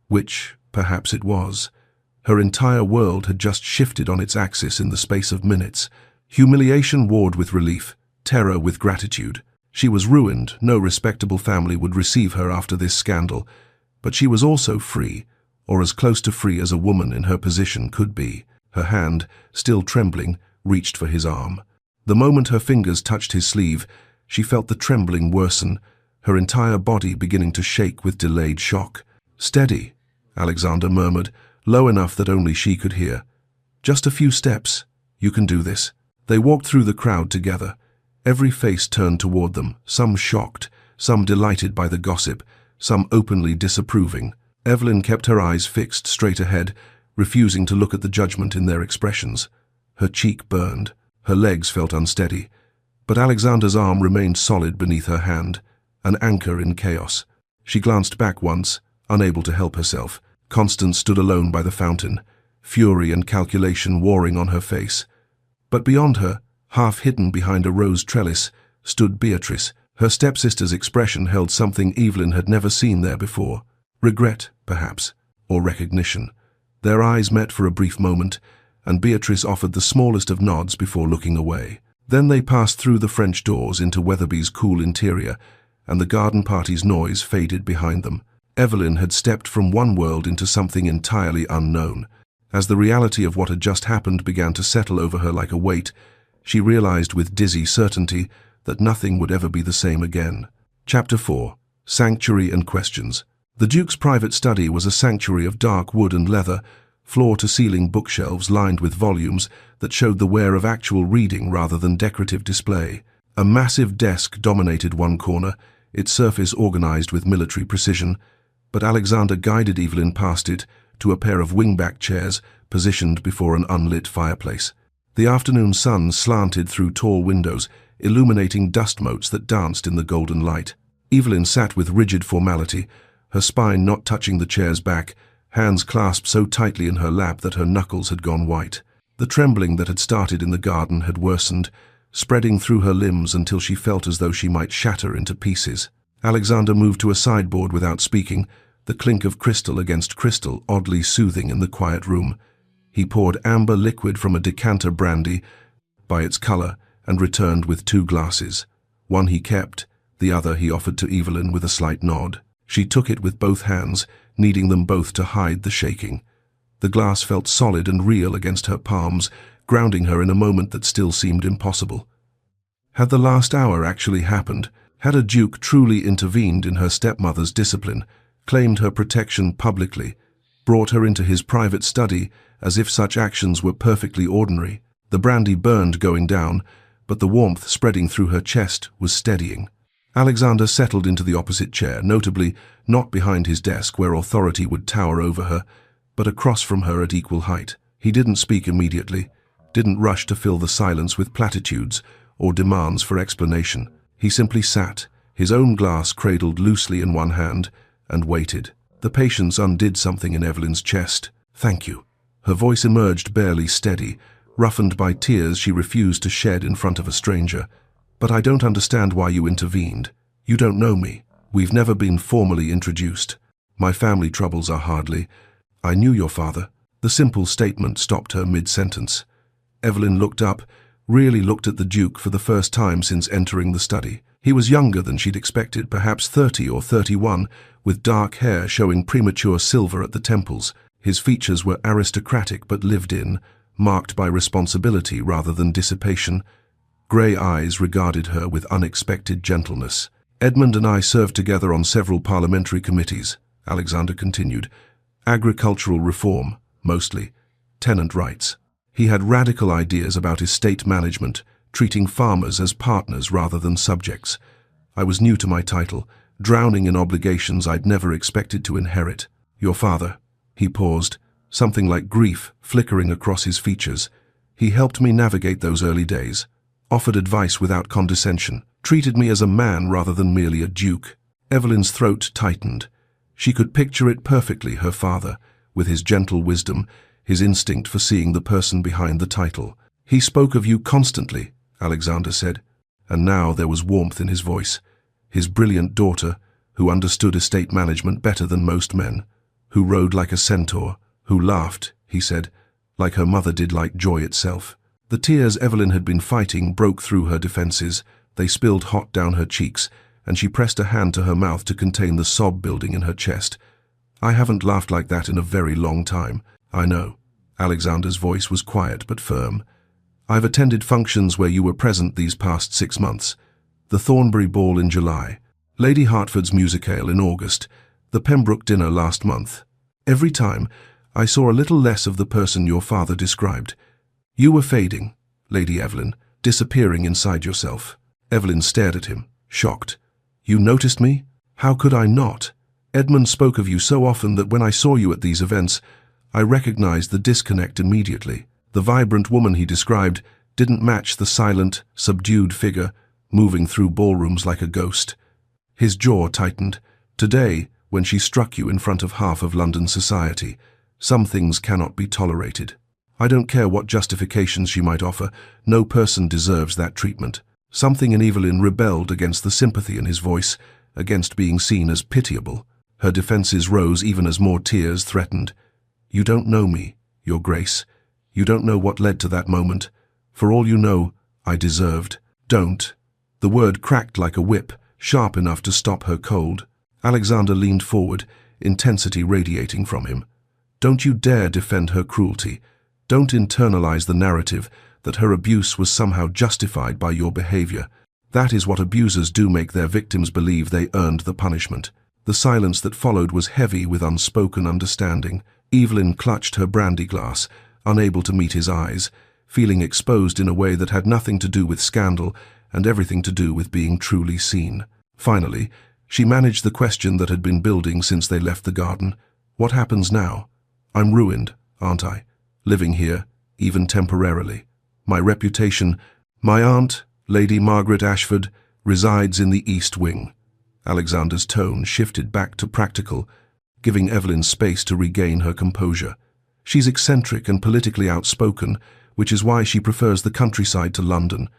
which, perhaps it was. Her entire world had just shifted on its axis in the space of minutes. Humiliation warred with relief, terror with gratitude. She was ruined. No respectable family would receive her after this scandal. But she was also free, or as close to free as a woman in her position could be. Her hand, still trembling, reached for his arm. The moment her fingers touched his sleeve, she felt the trembling worsen, her entire body beginning to shake with delayed shock. "Steady," Alexander murmured, low enough that only she could hear. "Just a few steps. You can do this." They walked through the crowd together. Every face turned toward them, some shocked, some delighted by the gossip, some openly disapproving. Evelyn kept her eyes fixed straight ahead, refusing to look at the judgment in their expressions. Her cheek burned, her legs felt unsteady, but Alexander's arm remained solid beneath her hand, an anchor in chaos. She glanced back once, unable to help herself. Constance stood alone by the fountain, fury and calculation warring on her face. But beyond her, half hidden behind a rose trellis, stood Beatrice. Her stepsister's expression held something Evelyn had never seen there before. Regret, perhaps, or recognition. Their eyes met for a brief moment, and Beatrice offered the smallest of nods before looking away. Then they passed through the French doors into Weatherby's cool interior, and the garden party's noise faded behind them. Evelyn had stepped from one world into something entirely unknown. As the reality of what had just happened began to settle over her like a weight, she realized with dizzy certainty that nothing would ever be the same again. Chapter 4. Sanctuary and questions. The Duke's private study was a sanctuary of dark wood and leather, floor-to-ceiling bookshelves lined with volumes that showed the wear of actual reading rather than decorative display. A massive desk dominated one corner, its surface organized with military precision, but Alexander guided Evelyn past it to a pair of wingback chairs positioned before an unlit fireplace. The afternoon sun slanted through tall windows, illuminating dust motes that danced in the golden light. Evelyn sat with rigid formality, her spine not touching the chair's back, hands clasped so tightly in her lap that her knuckles had gone white. The trembling that had started in the garden had worsened, spreading through her limbs until she felt as though she might shatter into pieces. Alexander moved to a sideboard without speaking, the clink of crystal against crystal oddly soothing in the quiet room. He poured amber liquid from a decanter brandy by its color and returned with 2 glasses. One he kept, the other he offered to Evelyn with a slight nod. She took it with both hands, needing them both to hide the shaking. The glass felt solid and real against her palms, grounding her in a moment that still seemed impossible. Had the last hour actually happened? Had a duke truly intervened in her stepmother's discipline, claimed her protection publicly, brought her into his private study as if such actions were perfectly ordinary? The brandy burned going down, but the warmth spreading through her chest was steadying. Alexander settled into the opposite chair, notably not behind his desk where authority would tower over her, but across from her at equal height. He didn't speak immediately, didn't rush to fill the silence with platitudes or demands for explanation. He simply sat, his own glass cradled loosely in one hand, and waited. The patience undid something in Evelyn's chest. "Thank you." Her voice emerged barely steady, roughened by tears she refused to shed in front of a stranger. "But I don't understand why you intervened. You don't know me. We've never been formally introduced. My family troubles are hardly. I knew your father." The simple statement stopped her mid-sentence. Evelyn looked up, really looked at the Duke for the first time since entering the study. He was younger than she'd expected, perhaps 30 or 31, with dark hair showing premature silver at the temples. His features were aristocratic but lived in, marked by responsibility rather than dissipation. Grey eyes regarded her with unexpected gentleness. "Edmund and I served together on several parliamentary committees," Alexander continued. "Agricultural reform, mostly. Tenant rights. He had radical ideas about estate management, treating farmers as partners rather than subjects. I was new to my title, drowning in obligations I'd never expected to inherit. Your father," he paused, something like grief flickering across his features. "He helped me navigate those early days, offered advice without condescension, treated me as a man rather than merely a duke." Evelyn's throat tightened. She could picture it perfectly, her father, with his gentle wisdom, his instinct for seeing the person behind the title. "He spoke of you constantly," Alexander said, and now there was warmth in his voice. "His brilliant daughter, who understood estate management better than most men, who rode like a centaur, who laughed," he said, "like her mother did, like joy itself." The tears Evelyn had been fighting broke through her defenses. They spilled hot down her cheeks, and she pressed a hand to her mouth to contain the sob building in her chest. "I haven't laughed like that in a very long time." "I know." Alexander's voice was quiet but firm. "I've attended functions where you were present these past 6 months. The Thornbury Ball in July, Lady Hertford's musicale in August, the Pembroke dinner last month. Every time, I saw a little less of the person your father described. You were fading, Lady Evelyn, disappearing inside yourself." Evelyn stared at him, shocked. "You noticed me? How could I not? Edmund spoke of you so often that when I saw you at these events, I recognized the disconnect immediately. The vibrant woman he described didn't match the silent, subdued figure, moving through ballrooms like a ghost." His jaw tightened. "Today, when she struck you in front of half of London society, some things cannot be tolerated. I don't care what justifications she might offer, no person deserves that treatment." Something in Evelyn rebelled against the sympathy in his voice, against being seen as pitiable. Her defenses rose even as more tears threatened. "You don't know me, Your Grace. You don't know what led to that moment. For all you know, I deserved." "Don't." The word cracked like a whip, sharp enough to stop her cold. Alexander leaned forward, intensity radiating from him. "Don't you dare defend her cruelty. Don't internalize the narrative that her abuse was somehow justified by your behavior. That is what abusers do, make their victims believe they earned the punishment. The silence that followed was heavy with unspoken understanding. Evelyn clutched her brandy glass, unable to meet his eyes, feeling exposed in a way that had nothing to do with scandal and everything to do with being truly seen. Finally, she managed the question that had been building since they left the garden. What happens now? I'm ruined, aren't I? Living here, even temporarily. My reputation, my aunt, Lady Margaret Ashford, resides in the East Wing. Alexander's tone shifted back to practical, giving Evelyn space to regain her composure. She's eccentric and politically outspoken, which is why she prefers the countryside to London.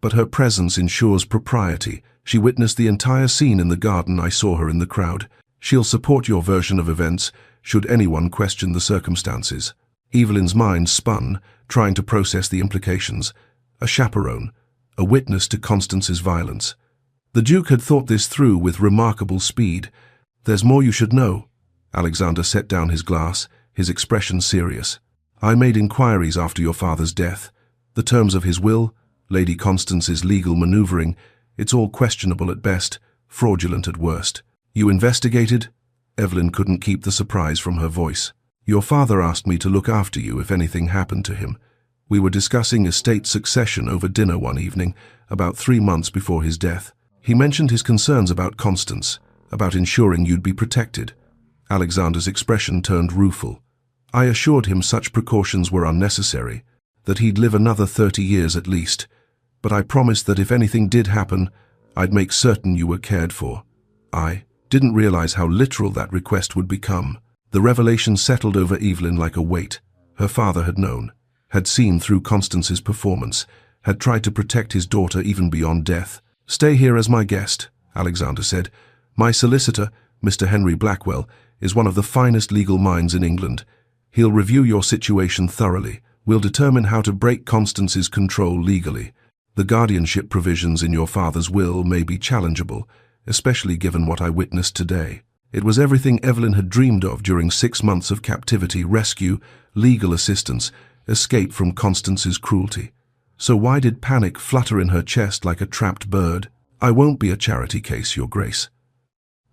But her presence ensures propriety. She witnessed the entire scene in the garden. I saw her in the crowd. She'll support your version of events, should anyone question the circumstances. Evelyn's mind spun, trying to process the implications. A chaperone, a witness to Constance's violence. The Duke had thought this through with remarkable speed. There's more you should know. Alexander set down his glass, his expression serious. I made inquiries after your father's death. The terms of his will, Lady Constance's legal maneuvering, it's all questionable at best, fraudulent at worst. You investigated? Evelyn couldn't keep the surprise from her voice. Your father asked me to look after you if anything happened to him. We were discussing estate succession over dinner one evening, about 3 months before his death. He mentioned his concerns about Constance, about ensuring you'd be protected. Alexander's expression turned rueful. I assured him such precautions were unnecessary, that he'd live another 30 years at least, but I promised that if anything did happen, I'd make certain you were cared for. I didn't realize how literal that request would become. The revelation settled over Evelyn like a weight. Her father had known, had seen through Constance's performance, had tried to protect his daughter even beyond death. Stay here as my guest, Alexander said. My solicitor, Mr. Henry Blackwell, is one of the finest legal minds in England. He'll review your situation thoroughly. We'll determine how to break Constance's control legally. The guardianship provisions in your father's will may be challengeable, especially given what I witnessed today. It was everything Evelyn had dreamed of during 6 months of captivity: rescue, legal assistance, escape from Constance's cruelty. So why did panic flutter in her chest like a trapped bird? I won't be a charity case, Your Grace.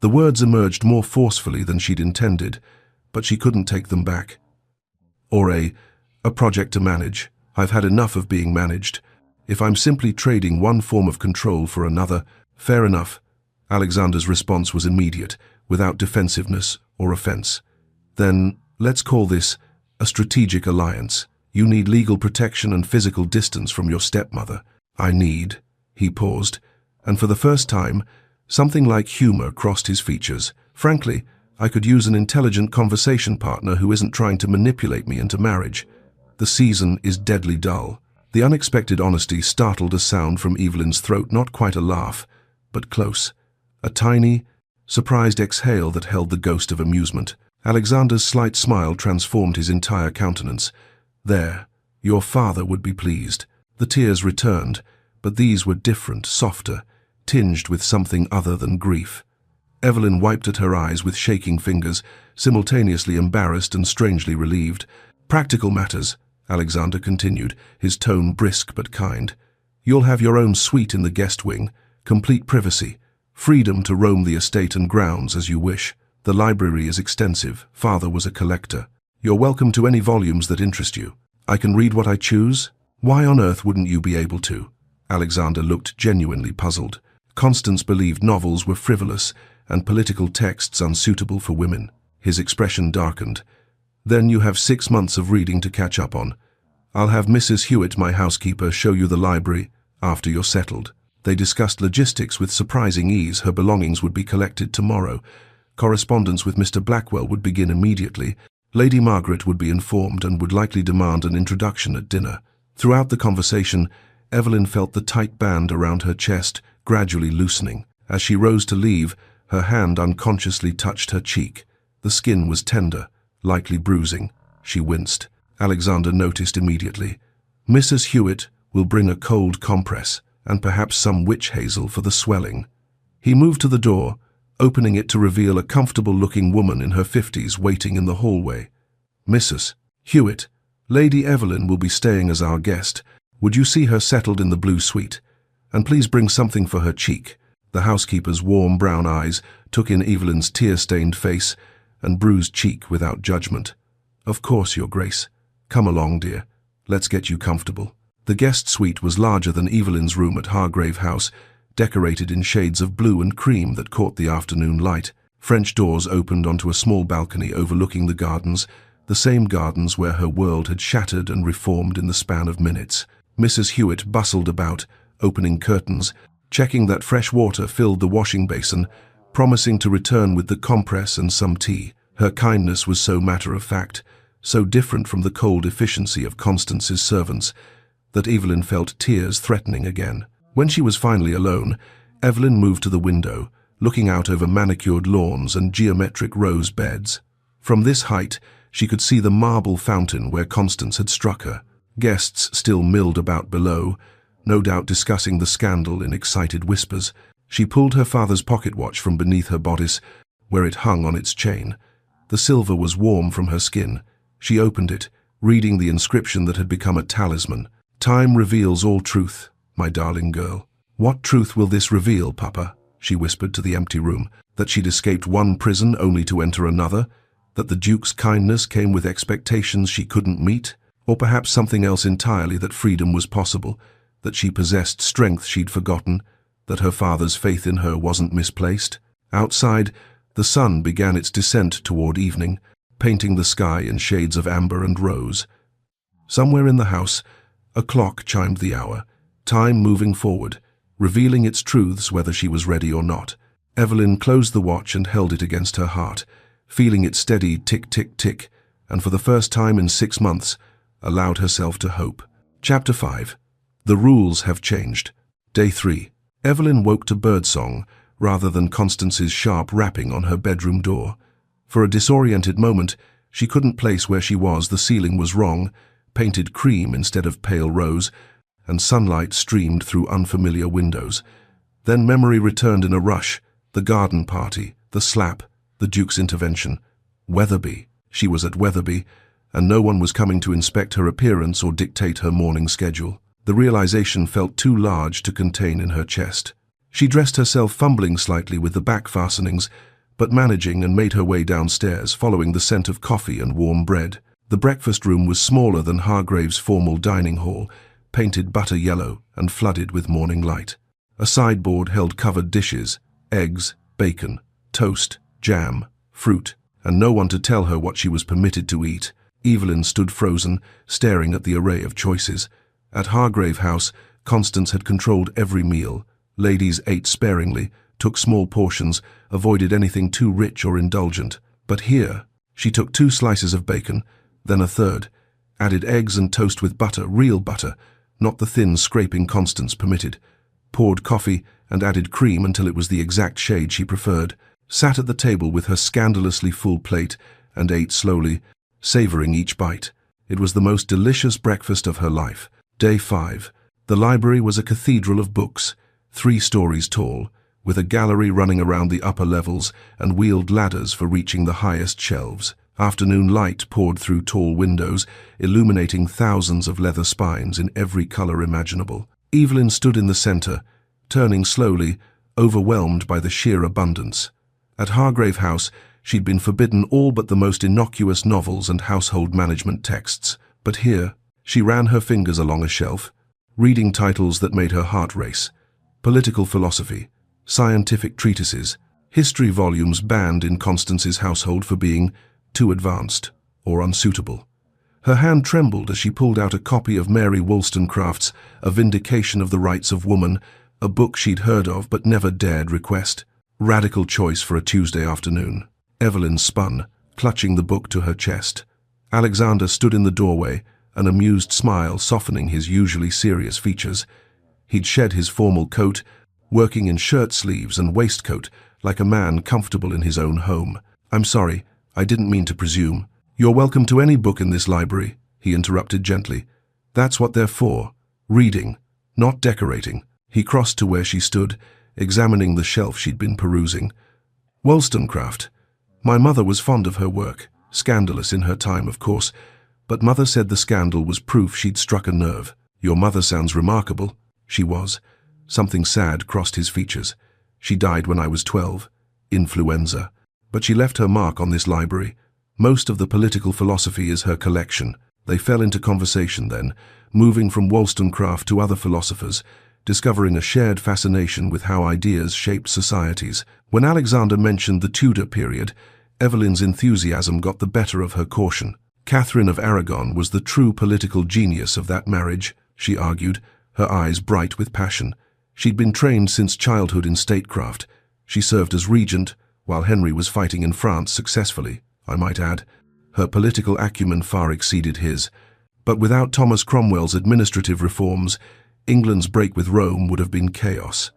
The words emerged more forcefully than she'd intended, but she couldn't take them back. Or a project to manage. I've had enough of being managed. If I'm simply trading one form of control for another, fair enough. Alexander's response was immediate, without defensiveness or offense. Then, let's call this a strategic alliance. You need legal protection and physical distance from your stepmother. I need. He paused, and for the first time, something like humor crossed his features. Frankly, I could use an intelligent conversation partner who isn't trying to manipulate me into marriage. The season is deadly dull. The unexpected honesty startled a sound from Evelyn's throat, not quite a laugh, but close. A tiny, surprised exhale that held the ghost of amusement. Alexander's slight smile transformed his entire countenance. There, your father would be pleased. The tears returned, but these were different, softer, tinged with something other than grief. Evelyn wiped at her eyes with shaking fingers, simultaneously embarrassed and strangely relieved. Practical matters, Alexander continued, his tone brisk but kind. You'll have your own suite in the guest wing, complete privacy, freedom to roam the estate and grounds as you wish. The library is extensive. Father was a collector. You're welcome to any volumes that interest you. I can read what I choose. Why on earth wouldn't you be able to? Alexander looked genuinely puzzled. Constance believed novels were frivolous and political texts unsuitable for women. His expression darkened. Then you have 6 months of reading to catch up on. I'll have Mrs. Hewitt, my housekeeper, show you the library after you're settled. They discussed logistics with surprising ease. Her belongings would be collected tomorrow. Correspondence with Mr. Blackwell would begin immediately. Lady Margaret would be informed and would likely demand an introduction at dinner. Throughout the conversation, Evelyn felt the tight band around her chest gradually loosening. As she rose to leave, her hand unconsciously touched her cheek. The skin was tender, likely bruising. She winced. Alexander noticed immediately. Mrs. Hewitt will bring a cold compress and perhaps some witch hazel for the swelling. He moved to the door, opening it to reveal a comfortable-looking woman in her 50s waiting in the hallway. Mrs. Hewitt, Lady Evelyn will be staying as our guest. Would you see her settled in the blue suite? And please bring something for her cheek." The housekeeper's warm brown eyes took in Evelyn's tear-stained face and bruised cheek without judgment. "Of course, Your Grace. Come along, dear. Let's get you comfortable." The guest suite was larger than Evelyn's room at Hargrave House, decorated in shades of blue and cream that caught the afternoon light. French doors opened onto a small balcony overlooking the gardens, the same gardens where her world had shattered and reformed in the span of minutes. Mrs. Hewitt bustled about, opening curtains, checking that fresh water filled the washing basin, promising to return with the compress and some tea. Her kindness was so matter-of-fact, so different from the cold efficiency of Constance's servants, that Evelyn felt tears threatening again. When she was finally alone, Evelyn moved to the window, looking out over manicured lawns and geometric rose beds. From this height, she could see the marble fountain where Constance had struck her. Guests still milled about below, no doubt discussing the scandal in excited whispers. She pulled her father's pocket watch from beneath her bodice, where it hung on its chain. The silver was warm from her skin. She opened it, reading the inscription that had become a talisman. "Time reveals all truth, my darling girl." "What truth will this reveal, Papa?" she whispered to the empty room. That she'd escaped one prison only to enter another? That the Duke's kindness came with expectations she couldn't meet? Or perhaps something else entirely, that freedom was possible, that she possessed strength she'd forgotten, that her father's faith in her wasn't misplaced? Outside, the sun began its descent toward evening, painting the sky in shades of amber and rose. Somewhere in the house, a clock chimed the hour, time moving forward, revealing its truths whether she was ready or not. Evelyn closed the watch and held it against her heart, feeling its steady tick-tick-tick, and for the first time in 6 months, allowed herself to hope. Chapter 5. The rules have changed. Day 3. Evelyn woke to birdsong rather than Constance's sharp rapping on her bedroom door. For a disoriented moment, she couldn't place where she was. The ceiling was wrong, painted cream instead of pale rose, and sunlight streamed through unfamiliar windows. Then memory returned in a rush. The garden party, the slap, the Duke's intervention. Weatherby. She was at Weatherby, and no one was coming to inspect her appearance or dictate her morning schedule. The realization felt too large to contain in her chest. She dressed herself, fumbling slightly with the back fastenings, but managing, and made her way downstairs, following the scent of coffee and warm bread. The breakfast room was smaller than Hargrave's formal dining hall, painted butter yellow and flooded with morning light. A sideboard held covered dishes, eggs, bacon, toast, jam, fruit, and no one to tell her what she was permitted to eat. Evelyn stood frozen, staring at the array of choices. At Hargrave House, Constance had controlled every meal. Ladies ate sparingly, took small portions, avoided anything too rich or indulgent. But here, she took 2 slices of bacon, then a third, added eggs and toast with butter, real butter, not the thin scraping Constance permitted, poured coffee and added cream until it was the exact shade she preferred, sat at the table with her scandalously full plate and ate slowly, savoring each bite. It was the most delicious breakfast of her life. Day 5. The library was a cathedral of books, 3 stories tall, with a gallery running around the upper levels and wheeled ladders for reaching the highest shelves. Afternoon light poured through tall windows, illuminating thousands of leather spines in every color imaginable. Evelyn stood in the center, turning slowly, overwhelmed by the sheer abundance. At Hargrave House, she'd been forbidden all but the most innocuous novels and household management texts. But here, she ran her fingers along a shelf, reading titles that made her heart race. Political philosophy, scientific treatises, history volumes banned in Constance's household for being too advanced or unsuitable. Her hand trembled as she pulled out a copy of Mary Wollstonecraft's A Vindication of the Rights of Woman, a book she'd heard of but never dared request. Radical choice for a Tuesday afternoon. Evelyn spun, clutching the book to her chest. Alexander stood in the doorway, an amused smile softening his usually serious features. He'd shed his formal coat, working in shirt sleeves and waistcoat like a man comfortable in his own home. "I'm sorry, I didn't mean to presume." "You're welcome to any book in this library," he interrupted gently. "That's what they're for, reading, not decorating." He crossed to where she stood, examining the shelf she'd been perusing. "Wollstonecraft. My mother was fond of her work, scandalous in her time, of course, but Mother said the scandal was proof she'd struck a nerve." "Your mother sounds remarkable." She was. Something sad crossed his features. She died when I was 12. Influenza. But she left her mark on this library. Most of the political philosophy is her collection. They fell into conversation then, moving from Wollstonecraft to other philosophers, discovering a shared fascination with how ideas shaped societies. When Alexander mentioned the Tudor period, Evelyn's enthusiasm got the better of her caution. Catherine of Aragon was the true political genius of that marriage, she argued, her eyes bright with passion. She'd been trained since childhood in statecraft. She served as regent, while Henry was fighting in France successfully, I might add. Her political acumen far exceeded his. But without Thomas Cromwell's administrative reforms, England's break with Rome would have been chaos.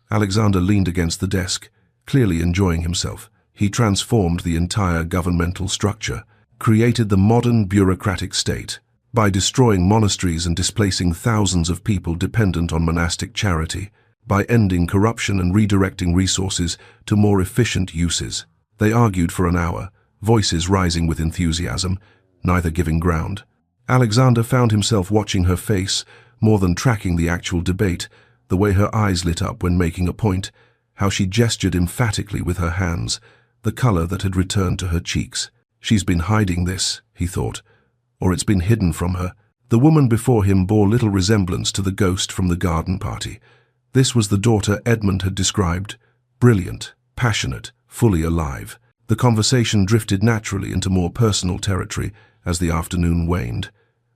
Alexander leaned against the desk, clearly enjoying himself. He transformed the entire governmental structure, created the modern bureaucratic state, by destroying monasteries and displacing thousands of people dependent on monastic charity, by ending corruption and redirecting resources to more efficient uses. They argued for an hour, voices rising with enthusiasm, neither giving ground. Alexander found himself watching her face, more than tracking the actual debate, the way her eyes lit up when making a point, how she gestured emphatically with her hands, the color that had returned to her cheeks. She's been hiding this, he thought, or it's been hidden from her. The woman before him bore little resemblance to the ghost from the garden party. This was the daughter Edmund had described, brilliant, passionate, fully alive. The conversation drifted naturally into more personal territory as the afternoon waned.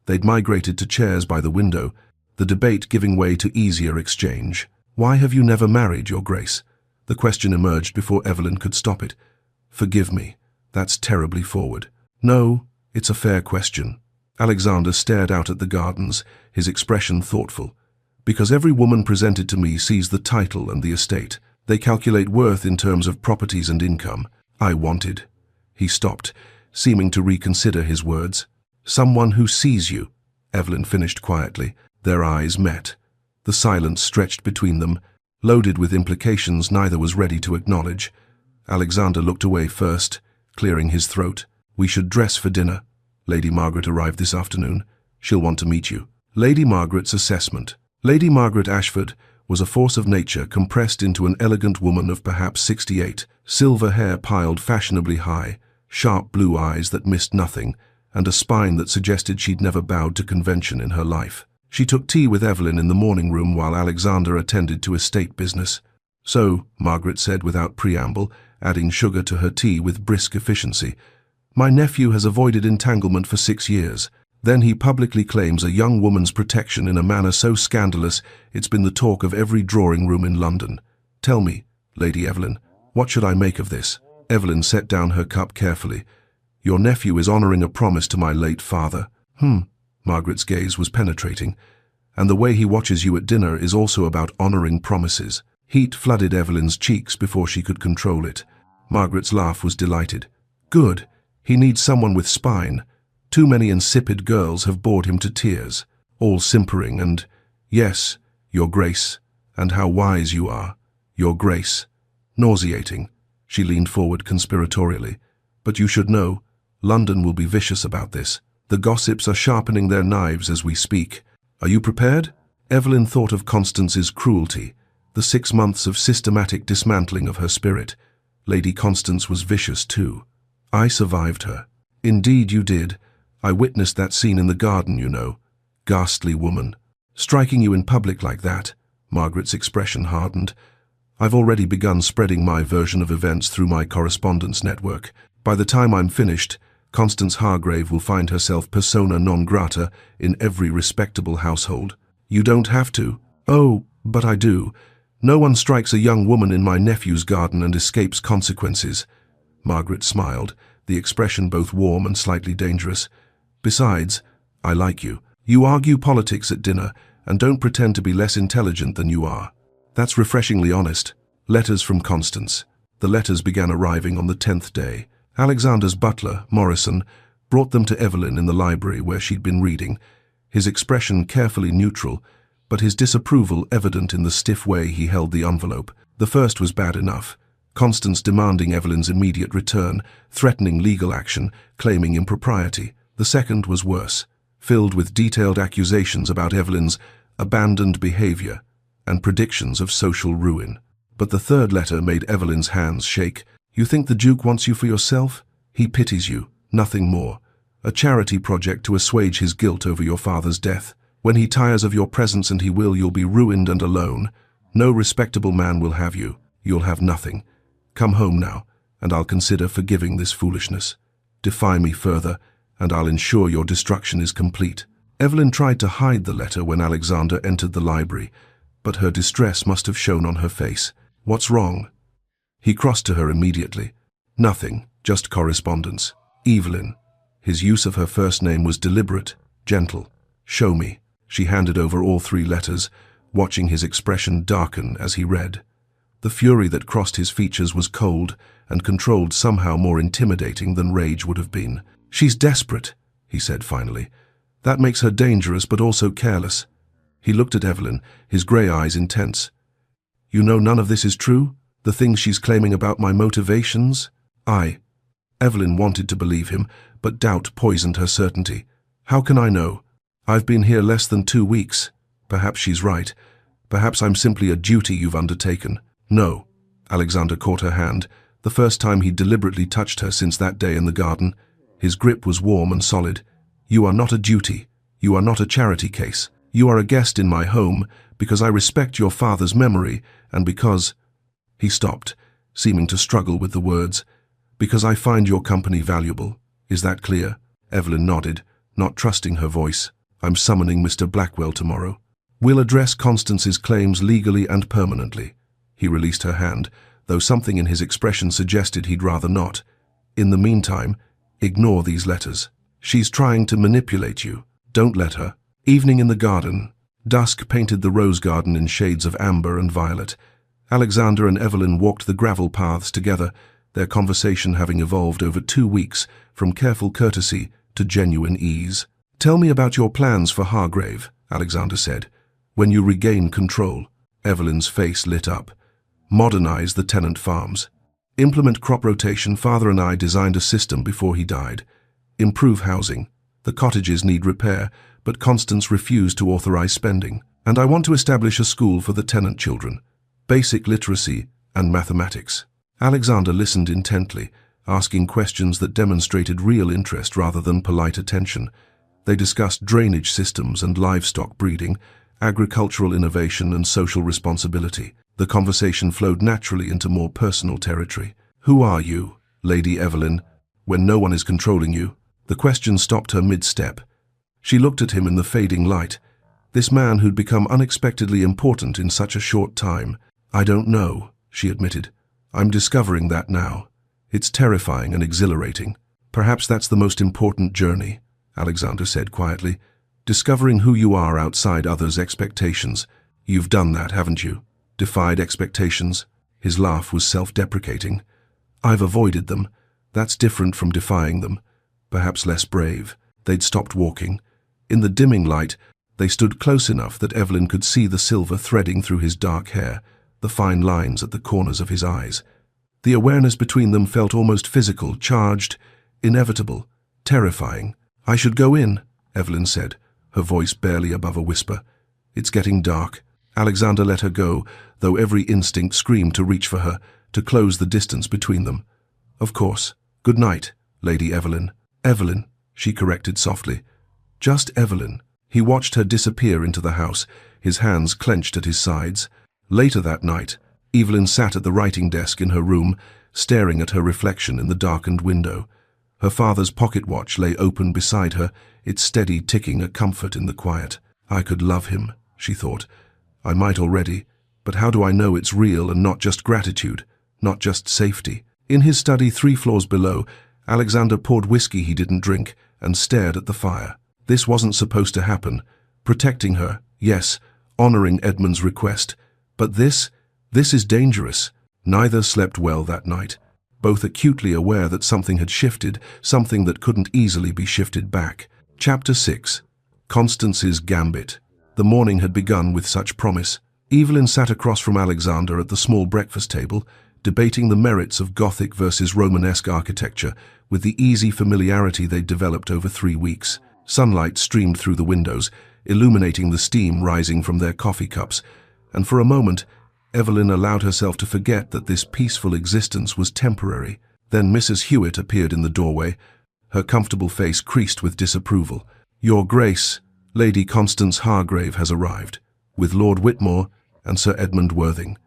They'd migrated to chairs by the window, the debate giving way to easier exchange. "Why have you never married, Your Grace?" The question emerged before Evelyn could stop it. "Forgive me, that's terribly forward." "No, it's a fair question." Alexander stared out at the gardens, his expression thoughtful. "Because every woman presented to me sees the title and the estate. They calculate worth in terms of properties and income. I wanted." He stopped, seeming to reconsider his words. "Someone who sees you," Evelyn finished quietly. Their eyes met. The silence stretched between them, loaded with implications neither was ready to acknowledge. Alexander looked away first, clearing his throat. "We should dress for dinner. Lady Margaret arrived this afternoon. She'll want to meet you." Lady Margaret's assessment. Lady Margaret Ashford was a force of nature compressed into an elegant woman of perhaps 68, silver hair piled fashionably high, sharp blue eyes that missed nothing, and a spine that suggested she'd never bowed to convention in her life. She took tea with Evelyn in the morning room while Alexander attended to estate business. "So," Margaret said without preamble, adding sugar to her tea with brisk efficiency, "my nephew has avoided entanglement for 6 years. Then he publicly claims a young woman's protection in a manner so scandalous it's been the talk of every drawing room in London. Tell me, Lady Evelyn, what should I make of this?" Evelyn set down her cup carefully. "Your nephew is honoring a promise to my late father." Margaret's gaze was penetrating. "And the way he watches you at dinner is also about honoring promises." Heat flooded Evelyn's cheeks before she could control it. Margaret's laugh was delighted. "Good. He needs someone with spine. Too many insipid girls have bored him to tears, all simpering and, 'Yes, Your Grace, and how wise you are, Your Grace.' Nauseating." She leaned forward conspiratorially. "But you should know, London will be vicious about this. The gossips are sharpening their knives as we speak. Are you prepared?" Evelyn thought of Constance's cruelty, the 6 months of systematic dismantling of her spirit. Lady Constance was vicious too. "I survived her." "Indeed you did. I witnessed that scene in the garden, you know. Ghastly woman. Striking you in public like that." Margaret's expression hardened. "I've already begun spreading my version of events through my correspondence network. By the time I'm finished, Constance Hargrave will find herself persona non grata in every respectable household." "You don't have to." "Oh, but I do. No one strikes a young woman in my nephew's garden and escapes consequences." Margaret smiled, the expression both warm and slightly dangerous. "Besides, I like you. You argue politics at dinner and don't pretend to be less intelligent than you are. That's refreshingly honest." Letters from Constance. The letters began arriving on the 10th day. Alexander's butler, Morrison, brought them to Evelyn in the library where she'd been reading, his expression carefully neutral, but his disapproval evident in the stiff way he held the envelope. The first was bad enough. Constance demanding Evelyn's immediate return, threatening legal action, claiming impropriety. The second was worse, filled with detailed accusations about Evelyn's abandoned behavior. and predictions of social ruin. But the third letter made Evelyn's hands shake. You think the Duke wants you for yourself? He pities you, nothing more. A charity project to assuage his guilt over your father's death. When he tires of your presence, and he will, you'll be ruined and alone. No respectable man will have you. You'll have nothing. Come home now, and I'll consider forgiving this foolishness. Defy me further, and I'll ensure your destruction is complete. Evelyn tried to hide the letter when Alexander entered the library, but her distress must have shown on her face. What's wrong? He crossed to her immediately. Nothing, just correspondence. Evelyn. His use of her first name was deliberate, gentle. Show me. She handed over all 3 letters, watching his expression darken as he read. The fury that crossed his features was cold and controlled, somehow more intimidating than rage would have been. She's desperate, he said finally. That makes her dangerous but also careless. He looked at Evelyn, his grey eyes intense. You know none of this is true? The things she's claiming about my motivations? Evelyn wanted to believe him, but doubt poisoned her certainty. How can I know? I've been here less than 2 weeks. Perhaps she's right. Perhaps I'm simply a duty you've undertaken. No. Alexander caught her hand, the first time he'd deliberately touched her since that day in the garden. His grip was warm and solid. You are not a duty. You are not a charity case. You are a guest in my home because I respect your father's memory and because... He stopped, seeming to struggle with the words. Because I find your company valuable. Is that clear? Evelyn nodded, not trusting her voice. I'm summoning Mr. Blackwell tomorrow. We'll address Constance's claims legally and permanently. He released her hand, though something in his expression suggested he'd rather not. In the meantime, ignore these letters. She's trying to manipulate you. Don't let her. Evening in the garden. Dusk painted the rose garden in shades of amber and violet. Alexander and Evelyn walked the gravel paths together, their conversation having evolved over 2 weeks from careful courtesy to genuine ease. Tell me about your plans for Hargrave, Alexander said. When you regain control. Evelyn's face lit up. Modernize the tenant farms. Implement crop rotation. Father and I designed a system before he died. Improve housing. The cottages need repair, but Constance refused to authorize spending. And I want to establish a school for the tenant children. Basic literacy and mathematics. Alexander listened intently, asking questions that demonstrated real interest rather than polite attention. They discussed drainage systems and livestock breeding, agricultural innovation and social responsibility. The conversation flowed naturally into more personal territory. Who are you, Lady Evelyn, when no one is controlling you? The question stopped her mid-step. She looked at him in the fading light. This man who'd become unexpectedly important in such a short time. I don't know, she admitted. I'm discovering that now. It's terrifying and exhilarating. Perhaps that's the most important journey, Alexander said quietly. Discovering who you are outside others' expectations. You've done that, haven't you? Defied expectations. His laugh was self-deprecating. I've avoided them. That's different from defying them. Perhaps less brave. They'd stopped walking. In the dimming light, they stood close enough that Evelyn could see the silver threading through his dark hair, the fine lines at the corners of his eyes. The awareness between them felt almost physical, charged, inevitable, terrifying. I should go in, Evelyn said, her voice barely above a whisper. It's getting dark. Alexander let her go, though every instinct screamed to reach for her, to close the distance between them. Of course. Good night, Lady Evelyn. Evelyn, she corrected softly. Just Evelyn. He watched her disappear into the house, his hands clenched at his sides. Later that night, Evelyn sat at the writing desk in her room, staring at her reflection in the darkened window. Her father's pocket watch lay open beside her, its steady ticking a comfort in the quiet. I could love him, she thought. I might already, but how do I know it's real and not just gratitude, not just safety? In his study 3 floors below, Alexander poured whiskey he didn't drink and stared at the fire. This wasn't supposed to happen. Protecting her, yes, honoring Edmund's request. But this is dangerous. Neither slept well that night, both acutely aware that something had shifted, something that couldn't easily be shifted back. Chapter 6. Constance's Gambit. The morning had begun with such promise. Evelyn sat across from Alexander at the small breakfast table, debating the merits of Gothic versus Romanesque architecture with the easy familiarity they'd developed over 3 weeks. Sunlight streamed through the windows, illuminating the steam rising from their coffee cups, and for a moment, Evelyn allowed herself to forget that this peaceful existence was temporary. Then Mrs. Hewitt appeared in the doorway, her comfortable face creased with disapproval. "Your Grace, Lady Constance Hargrave has arrived, with Lord Whitmore and Sir Edmund Worthing."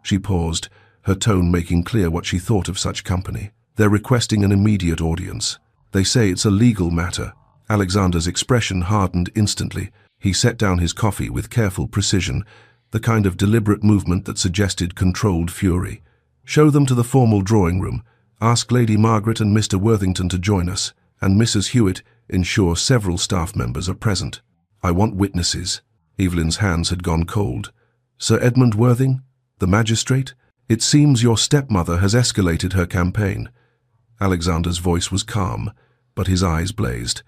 She paused, her tone making clear what she thought of such company. "They're requesting an immediate audience. They say it's a legal matter." Alexander's expression hardened instantly. He set down his coffee with careful precision, the kind of deliberate movement that suggested controlled fury. "Show them to the formal drawing room. Ask Lady Margaret and Mr. Worthington to join us, and Mrs. Hewitt, ensure several staff members are present. I want witnesses." Evelyn's hands had gone cold. "Sir Edmund Worthing? The magistrate? It seems your stepmother has escalated her campaign." Alexander's voice was calm, but his eyes blazed.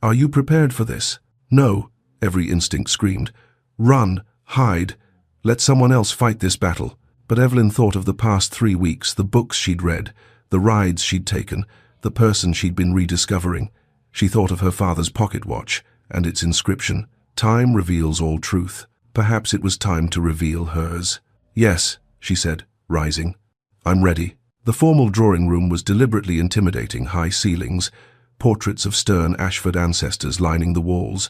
"Are you prepared for this?" "No," every instinct screamed. "Run, hide, let someone else fight this battle." But Evelyn thought of the past 3 weeks, the books she'd read, the rides she'd taken, the person she'd been rediscovering. She thought of her father's pocket watch and its inscription, "Time reveals all truth." Perhaps it was time to reveal hers. "Yes," she said, rising. "I'm ready." The formal drawing room was deliberately intimidating. High ceilings, portraits of stern Ashford ancestors lining the walls,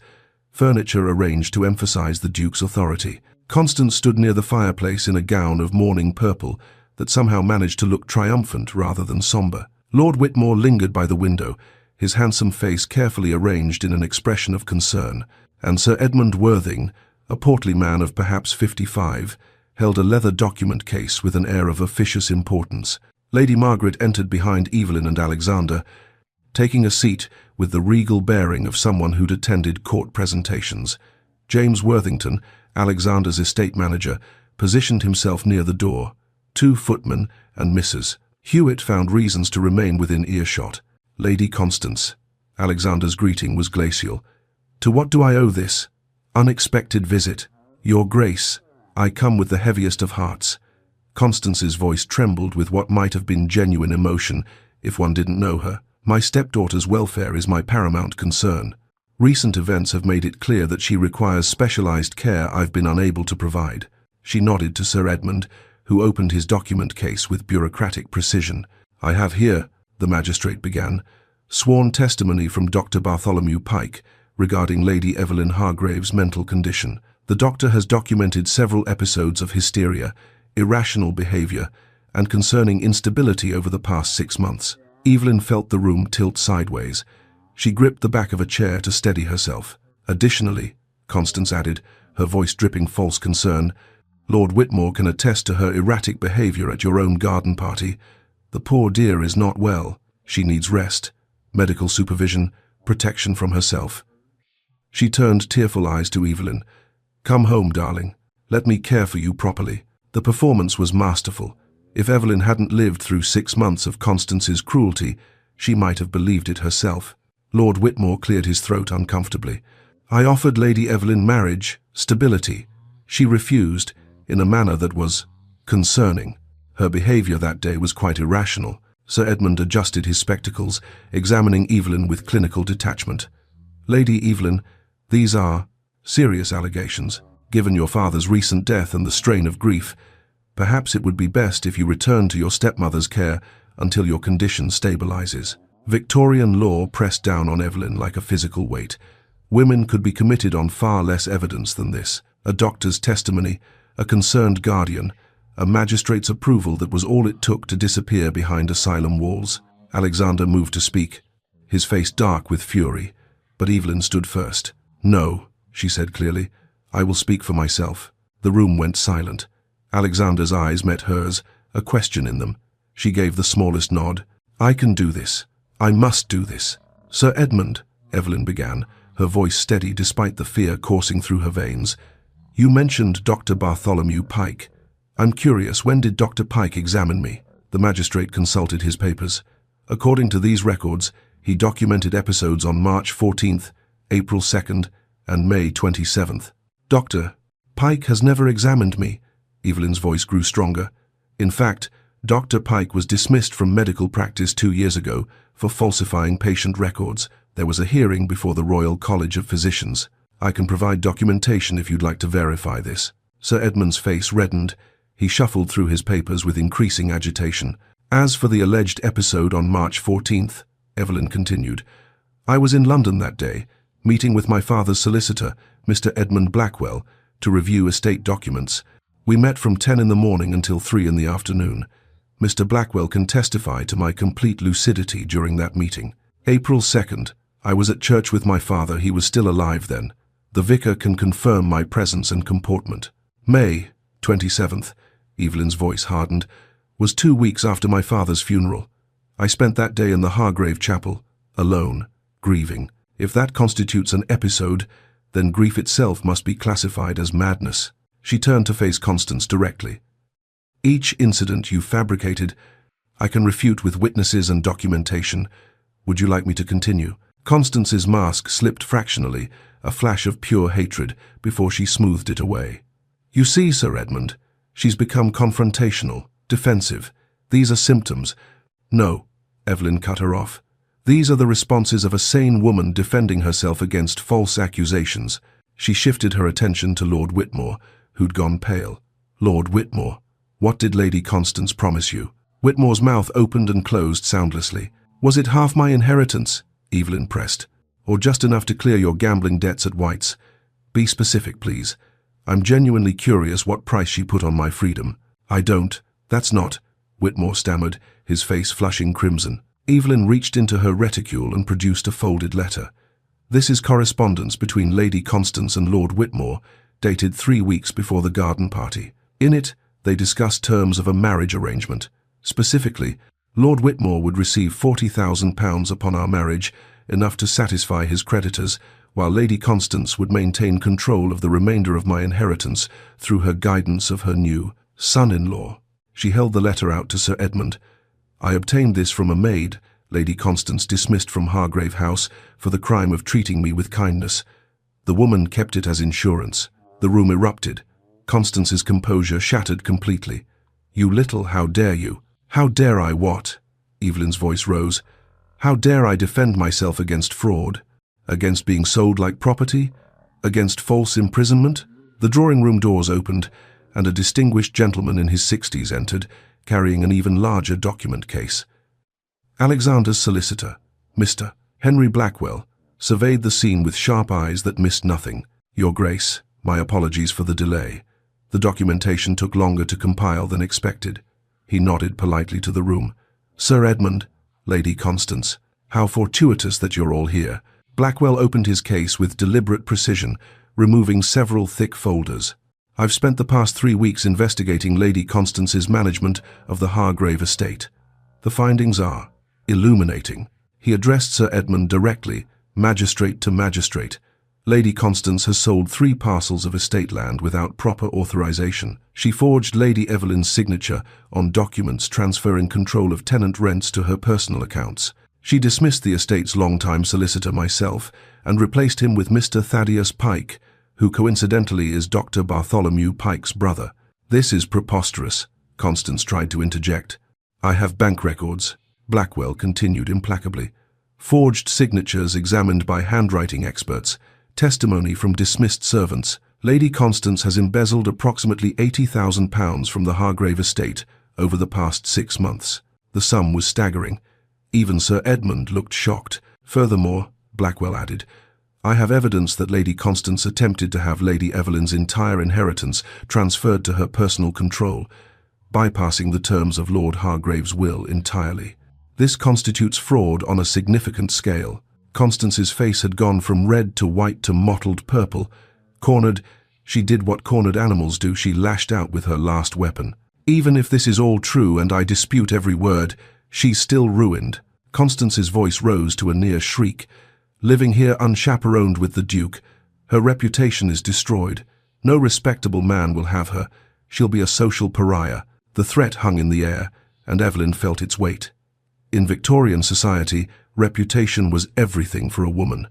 furniture arranged to emphasize the Duke's authority. Constance stood near the fireplace in a gown of mourning purple that somehow managed to look triumphant rather than somber. Lord Whitmore lingered by the window, his handsome face carefully arranged in an expression of concern, and Sir Edmund Worthing, a portly man of perhaps 55, held a leather document case with an air of officious importance. Lady Margaret entered behind Evelyn and Alexander, taking a seat with the regal bearing of someone who'd attended court presentations. James Worthington, Alexander's estate manager, positioned himself near the door. 2 footmen and Mrs. Hewitt found reasons to remain within earshot. "Lady Constance." Alexander's greeting was glacial. "To what do I owe this unexpected visit?" "Your Grace, I come with the heaviest of hearts." Constance's voice trembled with what might have been genuine emotion if one didn't know her. "My stepdaughter's welfare is my paramount concern. Recent events have made it clear that she requires specialized care I've been unable to provide." She nodded to Sir Edmund, who opened his document case with bureaucratic precision. "I have here," the magistrate began, "sworn testimony from Dr. Bartholomew Pike regarding Lady Evelyn Hargrave's mental condition. The doctor has documented several episodes of hysteria, irrational behavior, and concerning instability over the past 6 months." Evelyn felt the room tilt sideways. She gripped the back of a chair to steady herself. "Additionally," Constance added, her voice dripping false concern, "Lord Whitmore can attest to her erratic behavior at your own garden party. The poor dear is not well. She needs rest, medical supervision, protection from herself." She turned tearful eyes to Evelyn. "Come home, darling. Let me care for you properly." The performance was masterful. If Evelyn hadn't lived through 6 months of Constance's cruelty, she might have believed it herself. Lord Whitmore cleared his throat uncomfortably. "I offered Lady Evelyn marriage, stability. She refused, in a manner that was concerning. Her behavior that day was quite irrational." Sir Edmund adjusted his spectacles, examining Evelyn with clinical detachment. "Lady Evelyn, these are serious allegations. Given your father's recent death and the strain of grief, perhaps it would be best if you return to your stepmother's care until your condition stabilizes." Victorian law pressed down on Evelyn like a physical weight. Women could be committed on far less evidence than this. A doctor's testimony, a concerned guardian, a magistrate's approval that was all it took to disappear behind asylum walls. Alexander moved to speak, his face dark with fury, but Evelyn stood first. "No," she said clearly, "I will speak for myself." The room went silent. Alexander's eyes met hers, a question in them. She gave the smallest nod. "I can do this. I must do this." "Sir Edmund," Evelyn began, her voice steady despite the fear coursing through her veins, "you mentioned Dr. Bartholomew Pike. I'm curious, when did Dr. Pike examine me?" The magistrate consulted his papers. "According to these records, he documented episodes on March 14th, April 2nd, and May 27th. "Dr. Pike has never examined me." Evelyn's voice grew stronger. "In fact, Dr. Pike was dismissed from medical practice 2 years ago for falsifying patient records. There was a hearing before the Royal College of Physicians. I can provide documentation if you'd like to verify this." Sir Edmund's face reddened. He shuffled through his papers with increasing agitation. As for the alleged episode on March 14th, Evelyn continued, I was in London that day, meeting with my father's solicitor, Mr. Edmund Blackwell, to review estate documents. We met from 10 in the morning until 3 in the afternoon. Mr. Blackwell can testify to my complete lucidity during that meeting. April 2nd, I was at church with my father. He was still alive then. The vicar can confirm my presence and comportment. May 27th, Evelyn's voice hardened, was 2 weeks after my father's funeral. I spent that day in the Hargrave Chapel, alone, grieving. If that constitutes an episode, then grief itself must be classified as madness. She turned to face Constance directly. Each incident you fabricated, I can refute with witnesses and documentation. Would you like me to continue? Constance's mask slipped fractionally, a flash of pure hatred, before she smoothed it away. You see, Sir Edmund, she's become confrontational, defensive. These are symptoms. No, Evelyn cut her off. These are the responses of a sane woman defending herself against false accusations. She shifted her attention to Lord Whitmore, who'd gone pale. Lord Whitmore, what did Lady Constance promise you? Whitmore's mouth opened and closed soundlessly. Was it half my inheritance? Evelyn pressed. Or just enough to clear your gambling debts at White's? Be specific, please. I'm genuinely curious what price she put on my freedom. I don't. That's not. Whitmore stammered, his face flushing crimson. Evelyn reached into her reticule and produced a folded letter. This is correspondence between Lady Constance and Lord Whitmore, dated 3 weeks before the garden party. In it, they discussed terms of a marriage arrangement. Specifically, Lord Whitmore would receive £40,000 upon our marriage, enough to satisfy his creditors, while Lady Constance would maintain control of the remainder of my inheritance through her guidance of her new son-in-law. She held the letter out to Sir Edmund. I obtained this from a maid, Lady Constance dismissed from Hargrave House for the crime of treating me with kindness. The woman kept it as insurance. The room erupted. Constance's composure shattered completely. You little, how dare you? How dare I what? Evelyn's voice rose. How dare I defend myself against fraud? Against being sold like property? Against false imprisonment? The drawing-room doors opened, and a distinguished gentleman in his 60s entered, carrying an even larger document case. Alexander's solicitor, Mr. Henry Blackwell, surveyed the scene with sharp eyes that missed nothing. Your Grace, my apologies for the delay. The documentation took longer to compile than expected. He nodded politely to the room. Sir Edmund, Lady Constance, how fortuitous that you're all here. Blackwell opened his case with deliberate precision, removing several thick folders. I've spent the past 3 weeks investigating Lady Constance's management of the Hargrave estate. The findings are illuminating. He addressed Sir Edmund directly, magistrate to magistrate. Lady Constance has sold 3 parcels of estate land without proper authorization. She forged Lady Evelyn's signature on documents transferring control of tenant rents to her personal accounts. She dismissed the estate's longtime solicitor, myself, and replaced him with Mr. Thaddeus Pike, who coincidentally is Dr. Bartholomew Pike's brother. This is preposterous, Constance tried to interject. I have bank records, Blackwell continued implacably. Forged signatures examined by handwriting experts, testimony from dismissed servants. Lady Constance has embezzled approximately £80,000 from the Hargrave estate over the past 6 months. The sum was staggering. Even Sir Edmund looked shocked. Furthermore, Blackwell added, I have evidence that Lady Constance attempted to have Lady Evelyn's entire inheritance transferred to her personal control, bypassing the terms of Lord Hargrave's will entirely. This constitutes fraud on a significant scale. Constance's face had gone from red to white to mottled purple. Cornered, she did what cornered animals do, she lashed out with her last weapon. Even if this is all true, and I dispute every word, she's still ruined. Constance's voice rose to a near shriek. Living here unchaperoned with the Duke, her reputation is destroyed. No respectable man will have her. She'll be a social pariah. The threat hung in the air, and Evelyn felt its weight. In Victorian society, reputation was everything for a woman.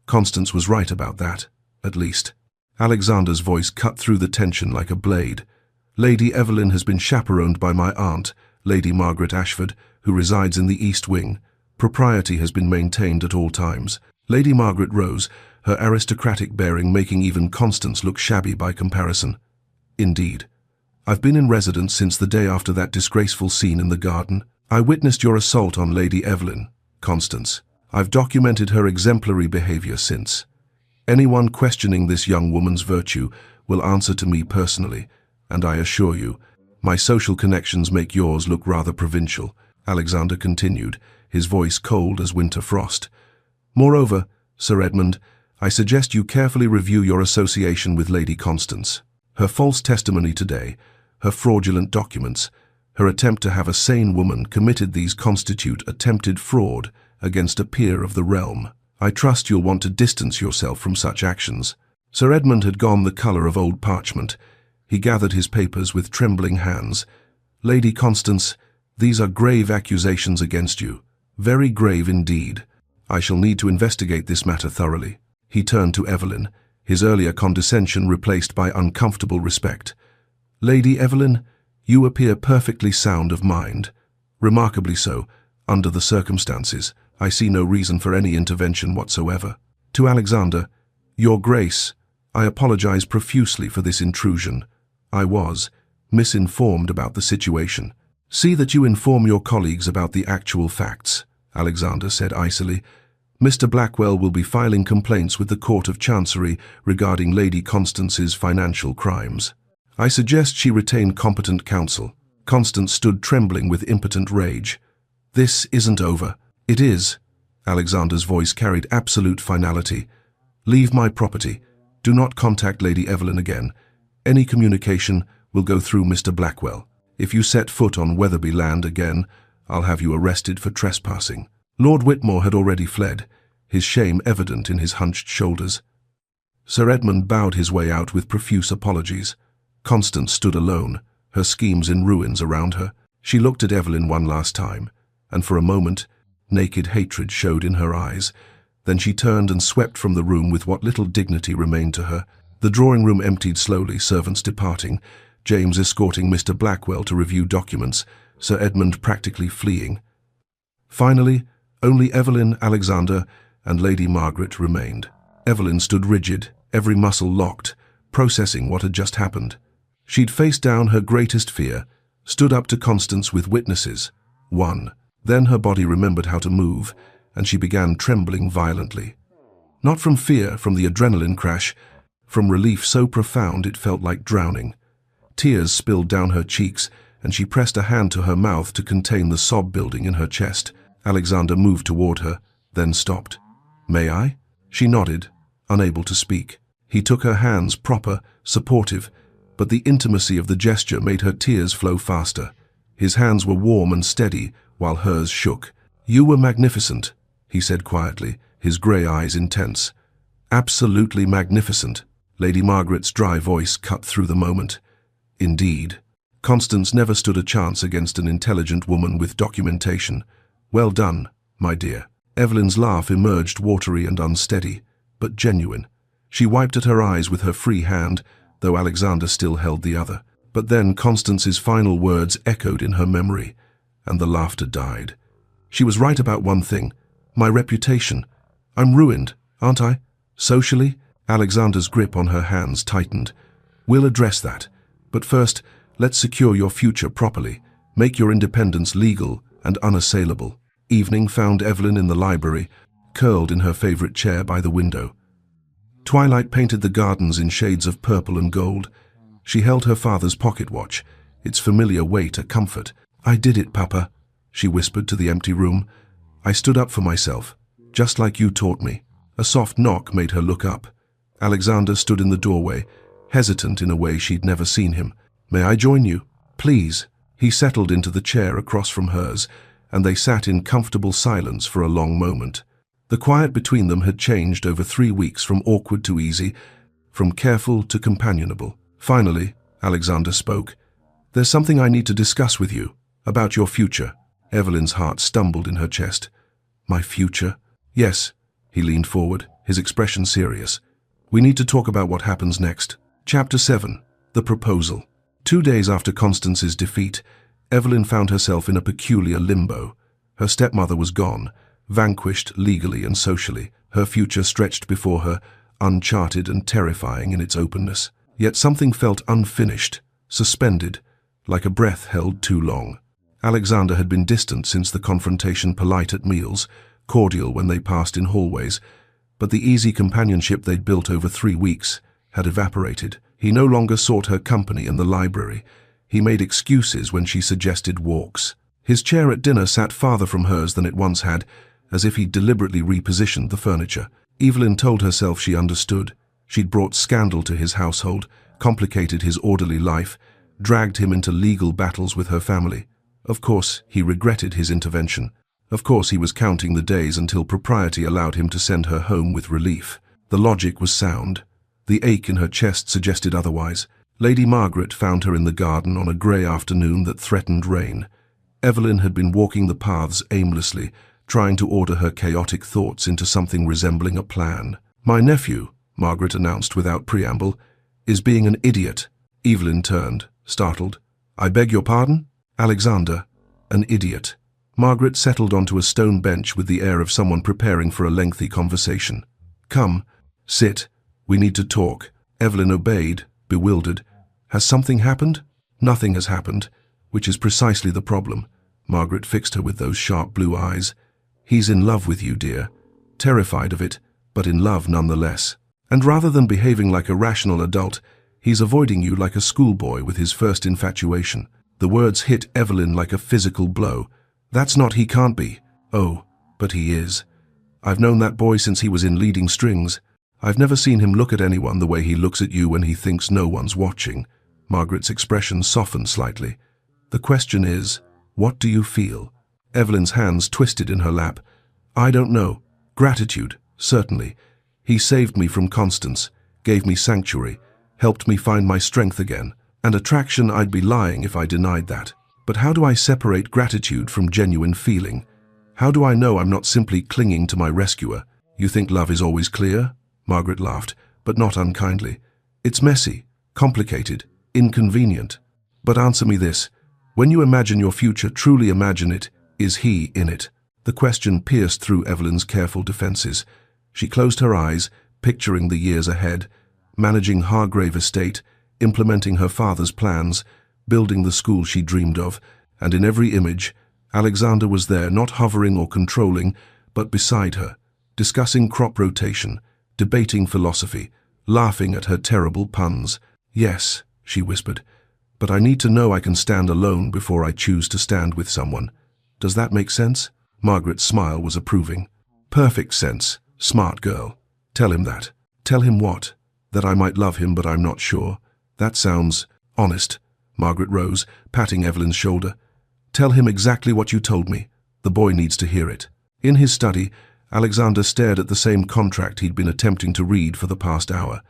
Constance was right about that, at least. Alexander's voice cut through the tension like a blade. Lady Evelyn has been chaperoned by my aunt, Lady Margaret Ashford, who resides in the East Wing. Propriety has been maintained at all times. Lady Margaret rose, her aristocratic bearing making even Constance look shabby by comparison. Indeed. I've been in residence since the day after that disgraceful scene in the garden. I witnessed your assault on Lady Evelyn, Constance. I've documented her exemplary behavior since. Anyone questioning this young woman's virtue will answer to me personally, and I assure you, my social connections make yours look rather provincial, Alexander continued, his voice cold as winter frost. Moreover, Sir Edmund, I suggest you carefully review your association with Lady Constance. Her false testimony today, her fraudulent documents, her attempt to have a sane woman committed these constitute attempted fraud against a peer of the realm. I trust you'll want to distance yourself from such actions. Sir Edmund had gone the colour of old parchment. He gathered his papers with trembling hands. Lady Constance, these are grave accusations against you. Very grave indeed. I shall need to investigate this matter thoroughly. He turned to Evelyn, his earlier condescension replaced by uncomfortable respect. Lady Evelyn, you appear perfectly sound of mind. Remarkably so, under the circumstances. I see no reason for any intervention whatsoever. To Alexander, Your Grace, I apologize profusely for this intrusion. I was misinformed about the situation. See that you inform your colleagues about the actual facts, Alexander said icily. Mr. Blackwell will be filing complaints with the Court of Chancery regarding Lady Constance's financial crimes. I suggest she retain competent counsel. Constance stood trembling with impotent rage. This isn't over. It is. Alexander's voice carried absolute finality. Leave my property. Do not contact Lady Evelyn again. Any communication will go through Mr. Blackwell. If you set foot on Wetherby land again, I'll have you arrested for trespassing. Lord Whitmore had already fled, his shame evident in his hunched shoulders. Sir Edmund bowed his way out with profuse apologies. Constance stood alone, her schemes in ruins around her. She looked at Evelyn one last time, and for a moment, naked hatred showed in her eyes. Then she turned and swept from the room with what little dignity remained to her. The drawing-room emptied slowly, servants departing, James escorting Mr. Blackwell to review documents, Sir Edmund practically fleeing. Finally, only Evelyn, Alexander, and Lady Margaret remained. Evelyn stood rigid, every muscle locked, processing what had just happened. She'd faced down her greatest fear, stood up to Constance with witnesses. One. Then her body remembered how to move, and she began trembling violently. Not from fear, from the adrenaline crash, from relief so profound it felt like drowning. Tears spilled down her cheeks, and she pressed a hand to her mouth to contain the sob building in her chest. Alexander moved toward her, then stopped. May I? She nodded, unable to speak. He took her hands, proper, supportive, but the intimacy of the gesture made her tears flow faster. His hands were warm and steady, while hers shook. You were magnificent, he said quietly, his grey eyes intense. Absolutely magnificent. Lady Margaret's dry voice cut through the moment. Indeed. Constance never stood a chance against an intelligent woman with documentation. Well done, my dear. Evelyn's laugh emerged watery and unsteady, but genuine. She wiped at her eyes with her free hand, though Alexander still held the other. But then Constance's final words echoed in her memory, and the laughter died. She was right about one thing, my reputation. I'm ruined, aren't I? Socially? Alexander's grip on her hands tightened. We'll address that. But first, let's secure your future properly. Make your independence legal and unassailable. Evening found Evelyn in the library, curled in her favorite chair by the window. Twilight painted the gardens in shades of purple and gold. She held her father's pocket watch, its familiar weight a comfort. I did it, Papa, she whispered to the empty room. I stood up for myself, just like you taught me. A soft knock made her look up. Alexander stood in the doorway, hesitant in a way she'd never seen him. May I join you? Please. He settled into the chair across from hers, and they sat in comfortable silence for a long moment. The quiet between them had changed over 3 weeks from awkward to easy, from careful to companionable. Finally, Alexander spoke. There's something I need to discuss with you, about your future. Evelyn's heart stumbled in her chest. My future? Yes. He leaned forward, his expression serious. We need to talk about what happens next. Chapter 7. The Proposal. 2 days after Constance's defeat, Evelyn found herself in a peculiar limbo. Her stepmother was gone, vanquished legally and socially. Her future stretched before her, uncharted and terrifying in its openness. Yet something felt unfinished, suspended, like a breath held too long. Alexander had been distant since the confrontation, polite at meals, cordial when they passed in hallways, but the easy companionship they'd built over 3 weeks had evaporated. He no longer sought her company in the library. He made excuses when she suggested walks. His chair at dinner sat farther from hers than it once had, as if he'd deliberately repositioned the furniture. Evelyn told herself she understood. She'd brought scandal to his household, complicated his orderly life, dragged him into legal battles with her family. Of course, he regretted his intervention. Of course, he was counting the days until propriety allowed him to send her home with relief. The logic was sound. The ache in her chest suggested otherwise. Lady Margaret found her in the garden on a grey afternoon that threatened rain. Evelyn had been walking the paths aimlessly, trying to order her chaotic thoughts into something resembling a plan. "My nephew," Margaret announced without preamble, "is being an idiot." Evelyn turned, startled. "I beg your pardon?" "Alexander, an idiot." Margaret settled onto a stone bench with the air of someone preparing for a lengthy conversation. "Come, sit. We need to talk." Evelyn obeyed, bewildered. "Has something happened?" "Nothing has happened, which is precisely the problem." Margaret fixed her with those sharp blue eyes. "He's in love with you, dear. Terrified of it, but in love nonetheless. And rather than behaving like a rational adult, he's avoiding you like a schoolboy with his first infatuation." The words hit Evelyn like a physical blow. "That's not he can't be." "Oh, but he is. I've known that boy since he was in leading strings. I've never seen him look at anyone the way he looks at you when he thinks no one's watching." Margaret's expression softened slightly. "The question is, what do you feel?" Evelyn's hands twisted in her lap. "I don't know. Gratitude, certainly. He saved me from Constance, gave me sanctuary, helped me find my strength again. And attraction, I'd be lying if I denied that. But how do I separate gratitude from genuine feeling? How do I know I'm not simply clinging to my rescuer?" "You think love is always clear?" Margaret laughed, but not unkindly. "It's messy, complicated, inconvenient. But answer me this. When you imagine your future, truly imagine it, is he in it?" The question pierced through Evelyn's careful defenses. She closed her eyes, picturing the years ahead, managing Hargrave estate, implementing her father's plans, building the school she dreamed of, and in every image, Alexander was there, not hovering or controlling, but beside her, discussing crop rotation, debating philosophy, laughing at her terrible puns. "Yes," she whispered, "but I need to know I can stand alone before I choose to stand with someone. Does that make sense?" Margaret's smile was approving. "Perfect sense. Smart girl. Tell him that." "Tell him what?" "That I might love him, but I'm not sure." "That sounds honest." Margaret rose, patting Evelyn's shoulder. "Tell him exactly what you told me. The boy needs to hear it." In his study, Alexander stared at the same contract he'd been attempting to read for the past hour.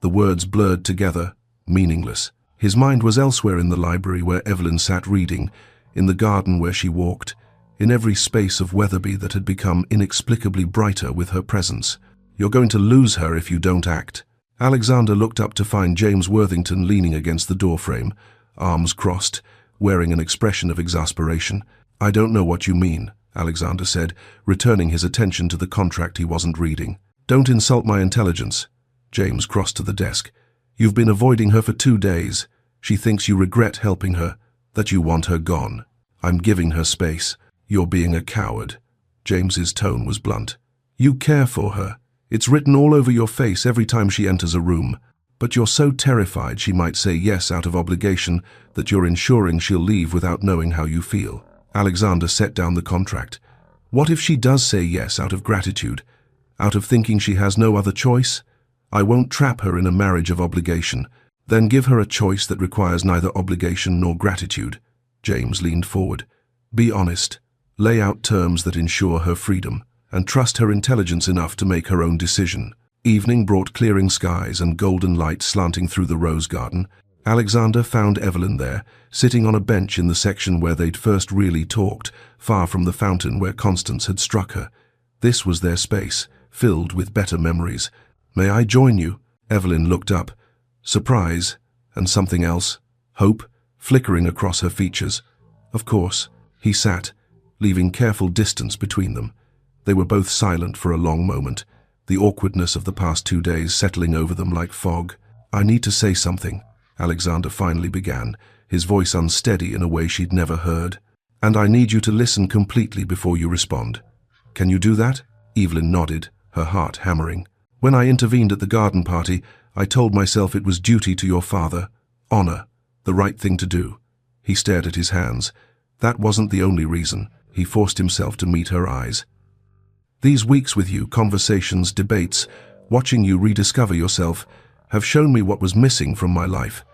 The words blurred together, meaningless. His mind was elsewhere, in the library where Evelyn sat reading, in the garden where she walked, in every space of Weatherby that had become inexplicably brighter with her presence. "You're going to lose her if you don't act." Alexander looked up to find James Worthington leaning against the doorframe, arms crossed, wearing an expression of exasperation. "I don't know what you mean," Alexander said, returning his attention to the contract he wasn't reading. "Don't insult my intelligence." James crossed to the desk. "You've been avoiding her for 2 days. She thinks you regret helping her, that you want her gone. I'm giving her space. You're being a coward." James's tone was blunt. "You care for her. It's written all over your face every time she enters a room. But you're so terrified she might say yes out of obligation that you're ensuring she'll leave without knowing how you feel." Alexander set down the contract. "What if she does say yes out of gratitude, out of thinking she has no other choice? I won't trap her in a marriage of obligation. Then give her a choice that requires neither obligation nor gratitude." James leaned forward. "Be honest. Lay out terms that ensure her freedom, and trust her intelligence enough to make her own decision." Evening brought clearing skies and golden light slanting through the rose garden. Alexander found Evelyn there, sitting on a bench in the section where they'd first really talked, far from the fountain where Constance had struck her. This was their space, filled with better memories. "May I join you?" Evelyn looked up. Surprise, and something else, hope, flickering across her features. "Of course." He sat, leaving careful distance between them. They were both silent for a long moment, the awkwardness of the past 2 days settling over them like fog. I need to say something, Alexander finally began, his voice unsteady in a way she'd never heard. And I need you to listen completely before you respond. Can you do that? Evelyn nodded, her heart hammering. When I intervened at the garden party, I told myself it was duty to your father, honor, the right thing to do. He stared at his hands. That wasn't the only reason. He forced himself to meet her eyes. These weeks with you, conversations, debates, watching you rediscover yourself, have shown me what was missing from my life.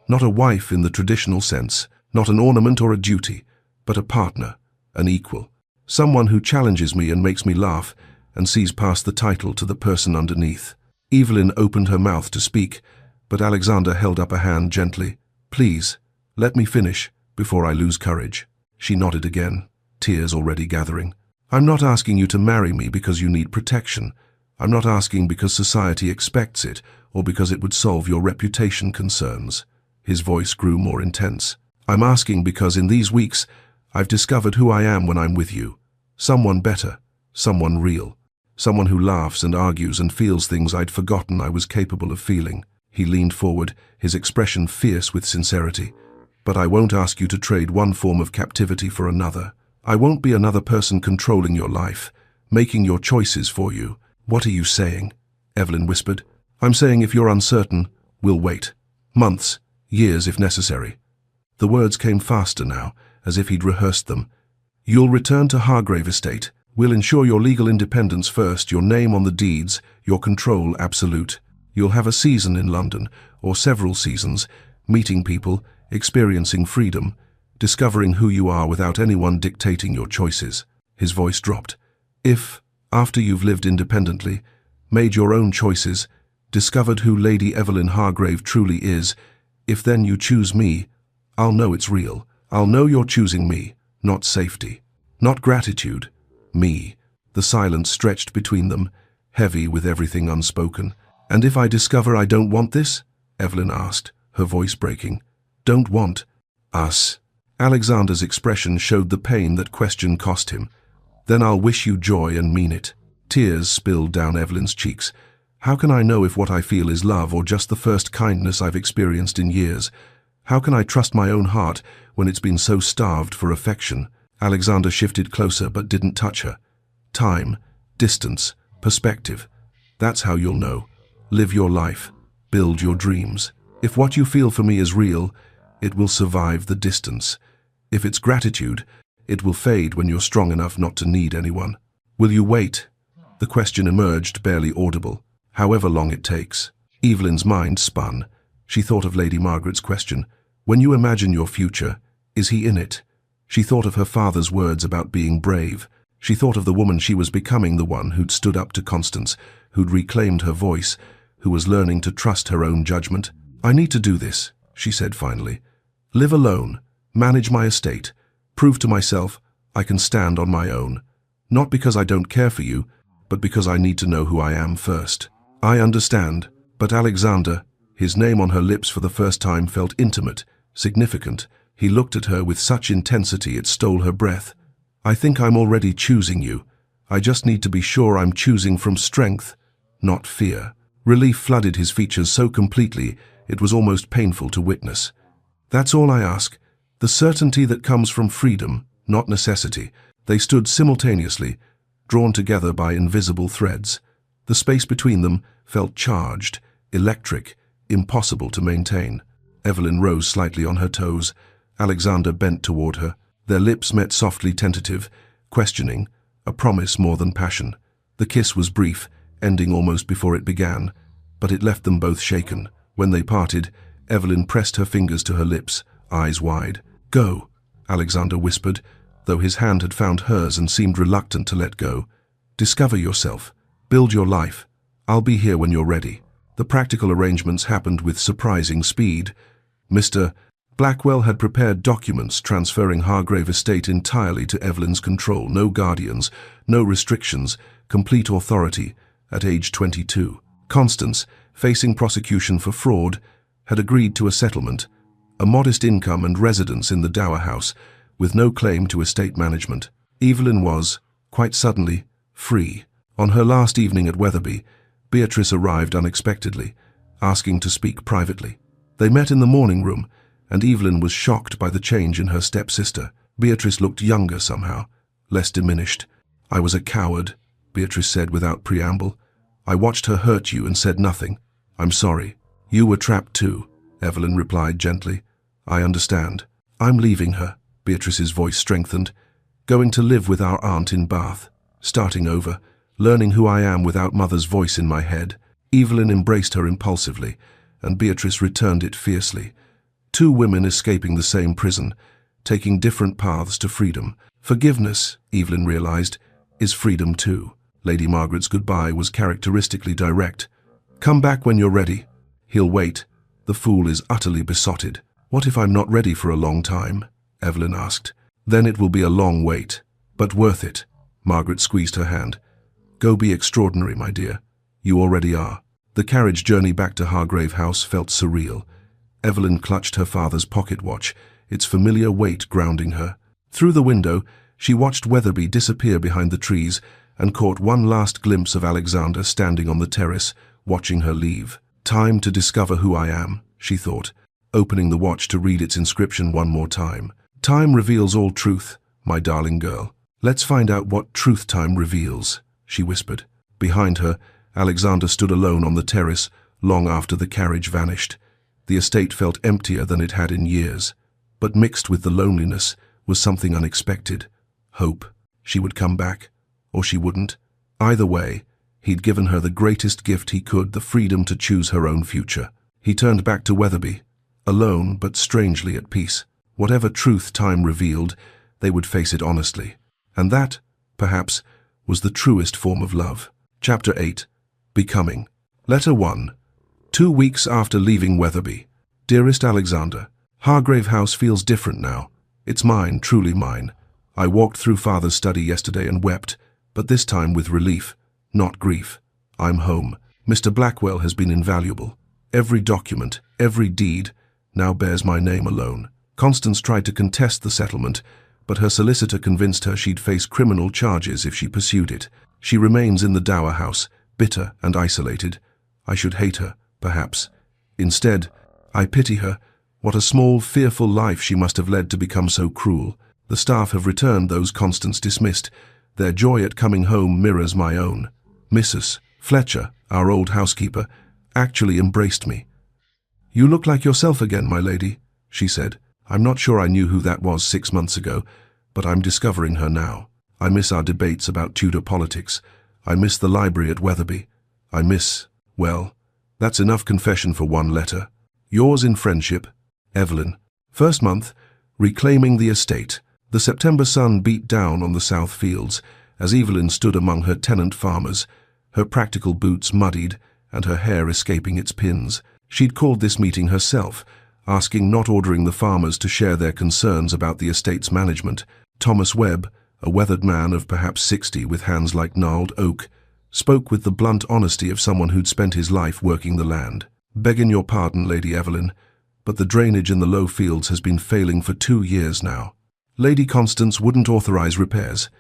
Not a wife in the traditional sense, not an ornament or a duty, but a partner, an equal. Someone who challenges me and makes me laugh and sees past the title to the person underneath. Evelyn opened her mouth to speak, but Alexander held up a hand gently. Please, let me finish before I lose courage. She nodded again, tears already gathering. I'm not asking you to marry me because you need protection. I'm not asking because society expects it or because it would solve your reputation concerns. His voice grew more intense. I'm asking because in these weeks, I've discovered who I am when I'm with you. Someone better, someone real, someone who laughs and argues and feels things I'd forgotten I was capable of feeling. He leaned forward, his expression fierce with sincerity. But I won't ask you to trade one form of captivity for another. I won't be another person controlling your life, making your choices for you. What are you saying? Evelyn whispered. I'm saying if you're uncertain, we'll wait. Months, years if necessary. The words came faster now, as if he'd rehearsed them. You'll return to Hargrave Estate. We'll ensure your legal independence first, your name on the deeds, your control absolute. You'll have a season in London, or several seasons, meeting people, experiencing freedom, discovering who you are without anyone dictating your choices. His voice dropped. If, after you've lived independently, made your own choices, discovered who Lady Evelyn Hargrave truly is, if then you choose me, I'll know it's real. I'll know you're choosing me, not safety, not gratitude. Me. The silence stretched between them, heavy with everything unspoken. And if I discover I don't want this? Evelyn asked, her voice breaking. Don't want us. Alexander's expression showed the pain that question cost him. Then I'll wish you joy and mean it. Tears spilled down Evelyn's cheeks. How can I know if what I feel is love or just the first kindness I've experienced in years? How can I trust my own heart when it's been so starved for affection? Alexander shifted closer but didn't touch her. Time, distance, perspective. That's how you'll know. Live your life. Build your dreams. If what you feel for me is real, it will survive the distance. If it's gratitude, it will fade when you're strong enough not to need anyone. Will you wait? The question emerged, barely audible. However long it takes. Evelyn's mind spun. She thought of Lady Margaret's question. When you imagine your future, is he in it? She thought of her father's words about being brave. She thought of the woman she was becoming, the one who'd stood up to Constance, who'd reclaimed her voice, who was learning to trust her own judgment. I need to do this, she said finally. Live alone, manage my estate, prove to myself I can stand on my own. Not because I don't care for you, but because I need to know who I am first. I understand, but Alexander, his name on her lips for the first time, felt intimate, significant. He looked at her with such intensity it stole her breath. I think I'm already choosing you. I just need to be sure I'm choosing from strength, not fear. Relief flooded his features so completely it was almost painful to witness. That's all I ask. The certainty that comes from freedom, not necessity. They stood simultaneously, drawn together by invisible threads. The space between them felt charged, electric, impossible to maintain. Evelyn rose slightly on her toes. Alexander bent toward her. Their lips met softly, tentative, questioning, a promise more than passion. The kiss was brief, ending almost before it began, but it left them both shaken. When they parted, Evelyn pressed her fingers to her lips, eyes wide. Go, Alexander whispered, though his hand had found hers and seemed reluctant to let go. Discover yourself. Build your life. I'll be here when you're ready. The practical arrangements happened with surprising speed. Mr. Blackwell had prepared documents transferring Hargrave Estate entirely to Evelyn's control. No guardians, no restrictions, complete authority at age 22. Constance, facing prosecution for fraud, had agreed to a settlement, a modest income and residence in the dower house, with no claim to estate management. Evelyn was, quite suddenly, free. On her last evening at Wetherby, Beatrice arrived unexpectedly. asking to speak privately. They met in the morning room, and Evelyn was shocked by the change in her stepsister. Beatrice looked younger somehow, less diminished. "I was a coward," Beatrice said without preamble. "I watched her hurt you and said nothing. I'm sorry." "You were trapped too," Evelyn replied gently. "I understand. I'm leaving her," Beatrice's voice strengthened. "Going to live with our aunt in Bath. Starting over, learning who I am without mother's voice in my head." Evelyn embraced her impulsively, and Beatrice returned it fiercely. Two women escaping the same prison, taking different paths to freedom. Forgiveness, Evelyn realized, is freedom too. Lady Margaret's goodbye was characteristically direct. "Come back when you're ready." "He'll wait. The fool is utterly besotted." "What if I'm not ready for a long time?" Evelyn asked. "Then it will be a long wait, but worth it." Margaret squeezed her hand. "Go be extraordinary, my dear. You already are." The carriage journey back to Hargrave House felt surreal. Evelyn clutched her father's pocket watch, its familiar weight grounding her. Through the window, she watched Weatherby disappear behind the trees and caught one last glimpse of Alexander standing on the terrace, watching her leave. "Time to discover who I am," she thought, opening the watch to read its inscription one more time. "Time reveals all truth, my darling girl. Let's find out what truth time reveals," she whispered. Behind her, Alexander stood alone on the terrace long after the carriage vanished. The estate felt emptier than it had in years, but mixed with the loneliness was something unexpected. Hope. She would come back, or she wouldn't. Either way, he'd given her the greatest gift he could, the freedom to choose her own future. He turned back to Weatherby, alone but strangely at peace. Whatever truth time revealed, they would face it honestly. And that, perhaps, was the truest form of love. Chapter 8. Becoming. Letter 1. 2 weeks after leaving Weatherby. Dearest Alexander, Hargrave House feels different now. It's mine, truly mine. I walked through Father's study yesterday and wept, but this time with relief, not grief. I'm home. Mr. Blackwell has been invaluable. Every document, every deed, now bears my name alone. Constance tried to contest the settlement, but her solicitor convinced her she'd face criminal charges if she pursued it. She remains in the dower house, bitter and isolated. I should hate her, perhaps. Instead, I pity her. What a small, fearful life she must have led to become so cruel. The staff have returned those Constance dismissed. Their joy at coming home mirrors my own. Mrs. Fletcher, our old housekeeper, actually embraced me. "You look like yourself again, my lady," she said. "I'm not sure I knew who that was 6 months ago, but I'm discovering her now. I miss our debates about Tudor politics. I miss the library at Weatherby. I miss, well, that's enough confession for one letter. Yours in friendship, Evelyn." First month, reclaiming the estate. The September sun beat down on the south fields as Evelyn stood among her tenant farmers, her practical boots muddied and her hair escaping its pins. She'd called this meeting herself, asking, not ordering the farmers to share their concerns about the estate's management. Thomas Webb, a weathered man of perhaps 60 with hands like gnarled oak, spoke with the blunt honesty of someone who'd spent his life working the land. "Begging your pardon, Lady Evelyn, but the drainage in the low fields has been failing for 2 years now. Lady Constance wouldn't authorize repairs.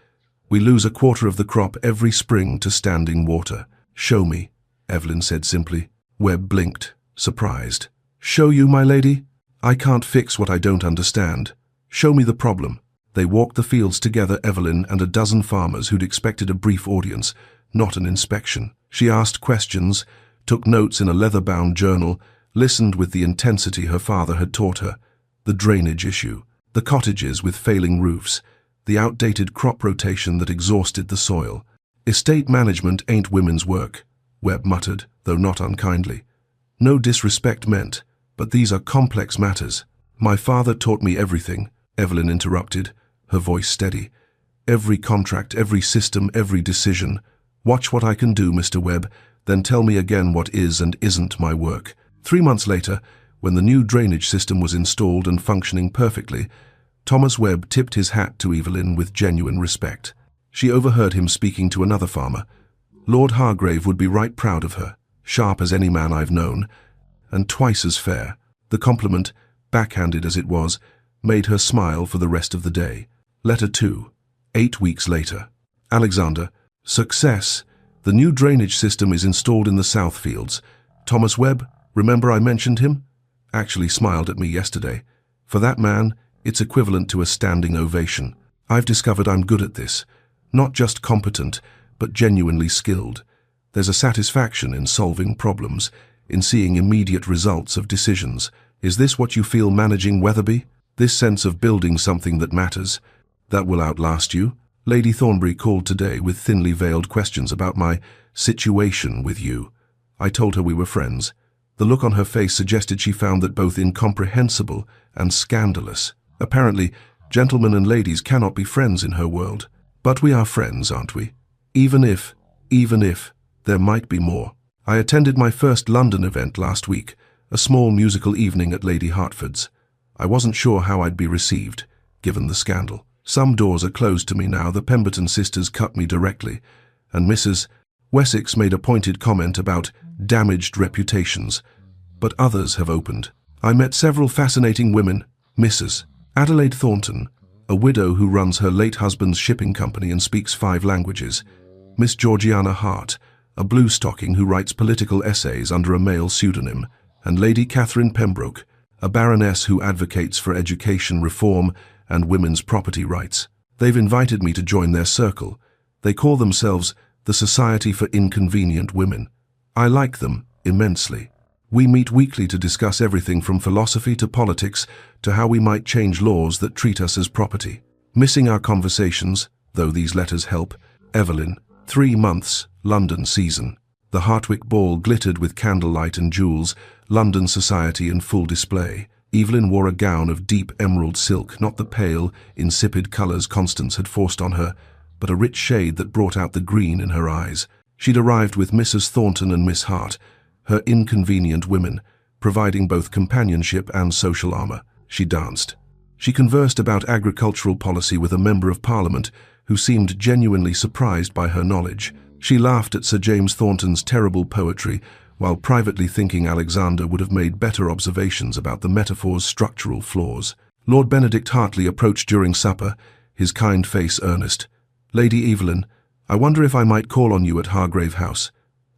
We lose a quarter of the crop every spring to standing water." "Show me," Evelyn said simply. Webb blinked, surprised. "Show you, my lady? I can't fix what I don't understand. Show me the problem." They walked the fields together, Evelyn and a dozen farmers who'd expected a brief audience, not an inspection. She asked questions, took notes in a leather-bound journal, listened with the intensity her father had taught her. The drainage issue, the cottages with failing roofs, the outdated crop rotation that exhausted the soil. "Estate management ain't women's work," Webb muttered, though not unkindly. "No disrespect meant, but these are complex matters." "My father taught me everything," Evelyn interrupted, her voice steady. "Every contract, every system, every decision. Watch what I can do, Mr. Webb, then tell me again what is and isn't my work." 3 months later, when the new drainage system was installed and functioning perfectly, Thomas Webb tipped his hat to Evelyn with genuine respect. She overheard him speaking to another farmer. "Lord Hargrave would be right proud of her, sharp as any man I've known, and twice as fair." The compliment, backhanded as it was, made her smile for the rest of the day. Letter 2. 8 weeks later. Alexander. Success. The new drainage system is installed in the south fields. Thomas Webb, Remember I mentioned him? Actually smiled at me yesterday. For that man, it's equivalent to a standing ovation. I've discovered I'm good at this. Not just competent, but genuinely skilled. There's a satisfaction in solving problems, in seeing immediate results of decisions. Is this what you feel managing Weatherby? This sense of building something that matters, that will outlast you? Lady Thornbury called today with thinly veiled questions about my situation with you. I told her we were friends. The look on her face suggested she found that both incomprehensible and scandalous. Apparently, gentlemen and ladies cannot be friends in her world. But we are friends, aren't we? Even if, there might be more. I attended my first London event last week, a small musical evening at Lady Hertford's. I wasn't sure how I'd be received, given the scandal. Some doors are closed to me now. The Pemberton sisters cut me directly, and Mrs. Wessex made a pointed comment about damaged reputations, but others have opened. I met several fascinating women. Mrs. Adelaide Thornton, a widow who runs her late husband's shipping company and speaks 5 languages. Miss Georgiana Hart, a blue-stocking who writes political essays under a male pseudonym, and Lady Catherine Pembroke, a baroness who advocates for education reform and women's property rights. They've invited me to join their circle. They call themselves the Society for Inconvenient Women. I like them immensely. We meet weekly to discuss everything from philosophy to politics to how we might change laws that treat us as property. Missing our conversations, though these letters help, Evelyn, 3 months, London season. The Hartwick Ball glittered with candlelight and jewels, London society in full display. Evelyn wore a gown of deep emerald silk, not the pale, insipid colours Constance had forced on her, but a rich shade that brought out the green in her eyes. She'd arrived with Mrs. Thornton and Miss Hart, her inconvenient women, providing both companionship and social armour. She danced. She conversed about agricultural policy with a member of Parliament who seemed genuinely surprised by her knowledge. She laughed at Sir James Thornton's terrible poetry, while privately thinking Alexander would have made better observations about the metaphor's structural flaws. Lord Benedict Hartley approached during supper, his kind face earnest. "Lady Evelyn, I wonder if I might call on you at Hargrave House.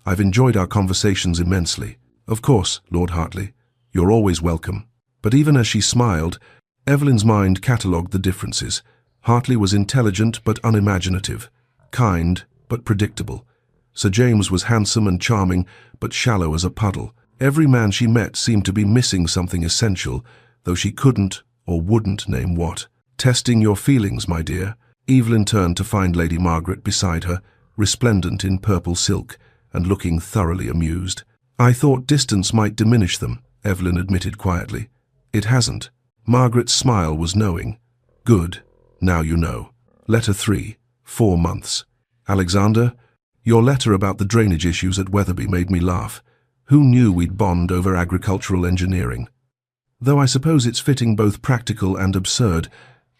I've enjoyed our conversations immensely." "Of course, Lord Hartley. You're always welcome." But even as she smiled, Evelyn's mind catalogued the differences. Hartley was intelligent but unimaginative, kind but predictable. Sir James was handsome and charming, but shallow as a puddle. Every man she met seemed to be missing something essential, though she couldn't or wouldn't name what. "Testing your feelings, my dear." Evelyn turned to find Lady Margaret beside her, resplendent in purple silk, and looking thoroughly amused. "I thought distance might diminish them," Evelyn admitted quietly. "It hasn't." Margaret's smile was knowing. "Good. Now you know." Letter 3, 4 months. "Alexander, your letter about the drainage issues at Weatherby made me laugh. Who knew we'd bond over agricultural engineering? Though I suppose it's fitting, both practical and absurd,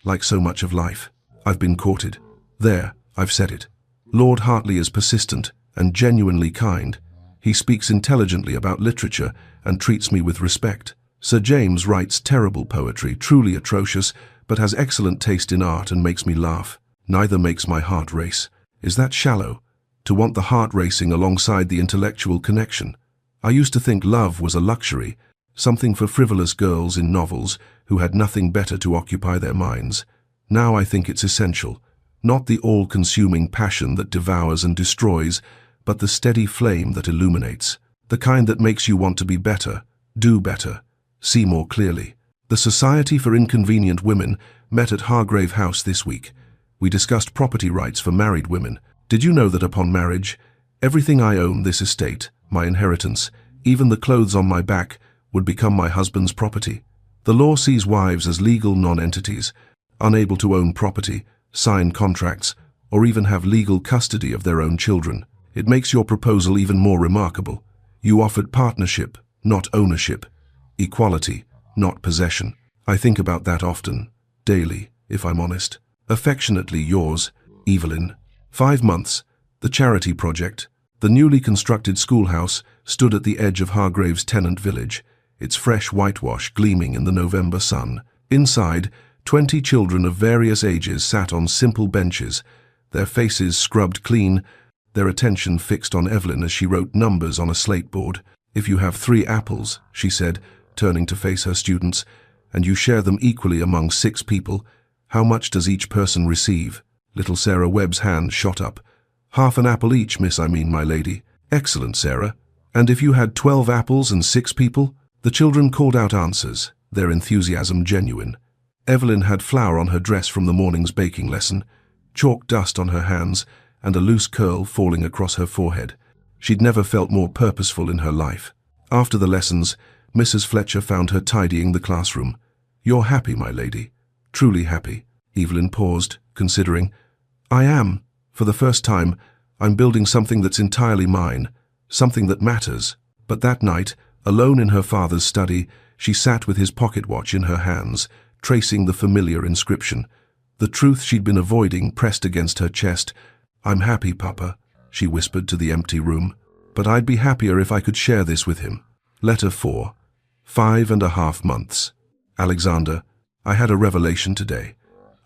like so much of life. I've been courted. There, I've said it. Lord Hartley is persistent and genuinely kind. He speaks intelligently about literature and treats me with respect. Sir James writes terrible poetry, truly atrocious, but has excellent taste in art and makes me laugh. Neither makes my heart race. Is that shallow? To want the heart racing alongside the intellectual connection? I used to think love was a luxury, something for frivolous girls in novels who had nothing better to occupy their minds. Now I think it's essential. Not the all-consuming passion that devours and destroys, but the steady flame that illuminates. The kind that makes you want to be better, do better, see more clearly. The Society for Inconvenient Women met at Hargrave House this week. We discussed property rights for married women. Did you know that upon marriage, everything I own, this estate, my inheritance, even the clothes on my back, would become my husband's property? The law sees wives as legal non-entities, unable to own property, sign contracts, or even have legal custody of their own children. It makes your proposal even more remarkable. You offered partnership, not ownership, equality, not possession. I think about that often, daily, if I'm honest. Affectionately yours, Evelyn. 5 months. The charity project. The newly constructed schoolhouse stood at the edge of Hargrave's tenant village, its fresh whitewash gleaming in the November sun. Inside, 20 children of various ages sat on simple benches, their faces scrubbed clean, their attention fixed on Evelyn as she wrote numbers on a slate board. If you have 3 apples, she said, turning to face her students, and you share them equally among 6 people, how much does each person receive? Little Sarah Webb's hand shot up. Half an apple each, miss, I mean, my lady. Excellent, Sarah. And if you had 12 apples and 6 people? The children called out answers, their enthusiasm genuine. Evelyn had flour on her dress from the morning's baking lesson, chalk dust on her hands, and a loose curl falling across her forehead. She'd never felt more purposeful in her life. After the lessons, Mrs. Fletcher found her tidying the classroom. You're happy, my lady. Truly happy. Evelyn paused, considering. I am. For the first time, I'm building something that's entirely mine, something that matters. But that night, alone in her father's study, she sat with his pocket watch in her hands, tracing the familiar inscription. The truth she'd been avoiding pressed against her chest. I'm happy, Papa, she whispered to the empty room. But I'd be happier if I could share this with him. Letter 4. 5.5 months. Alexander, I had a revelation today.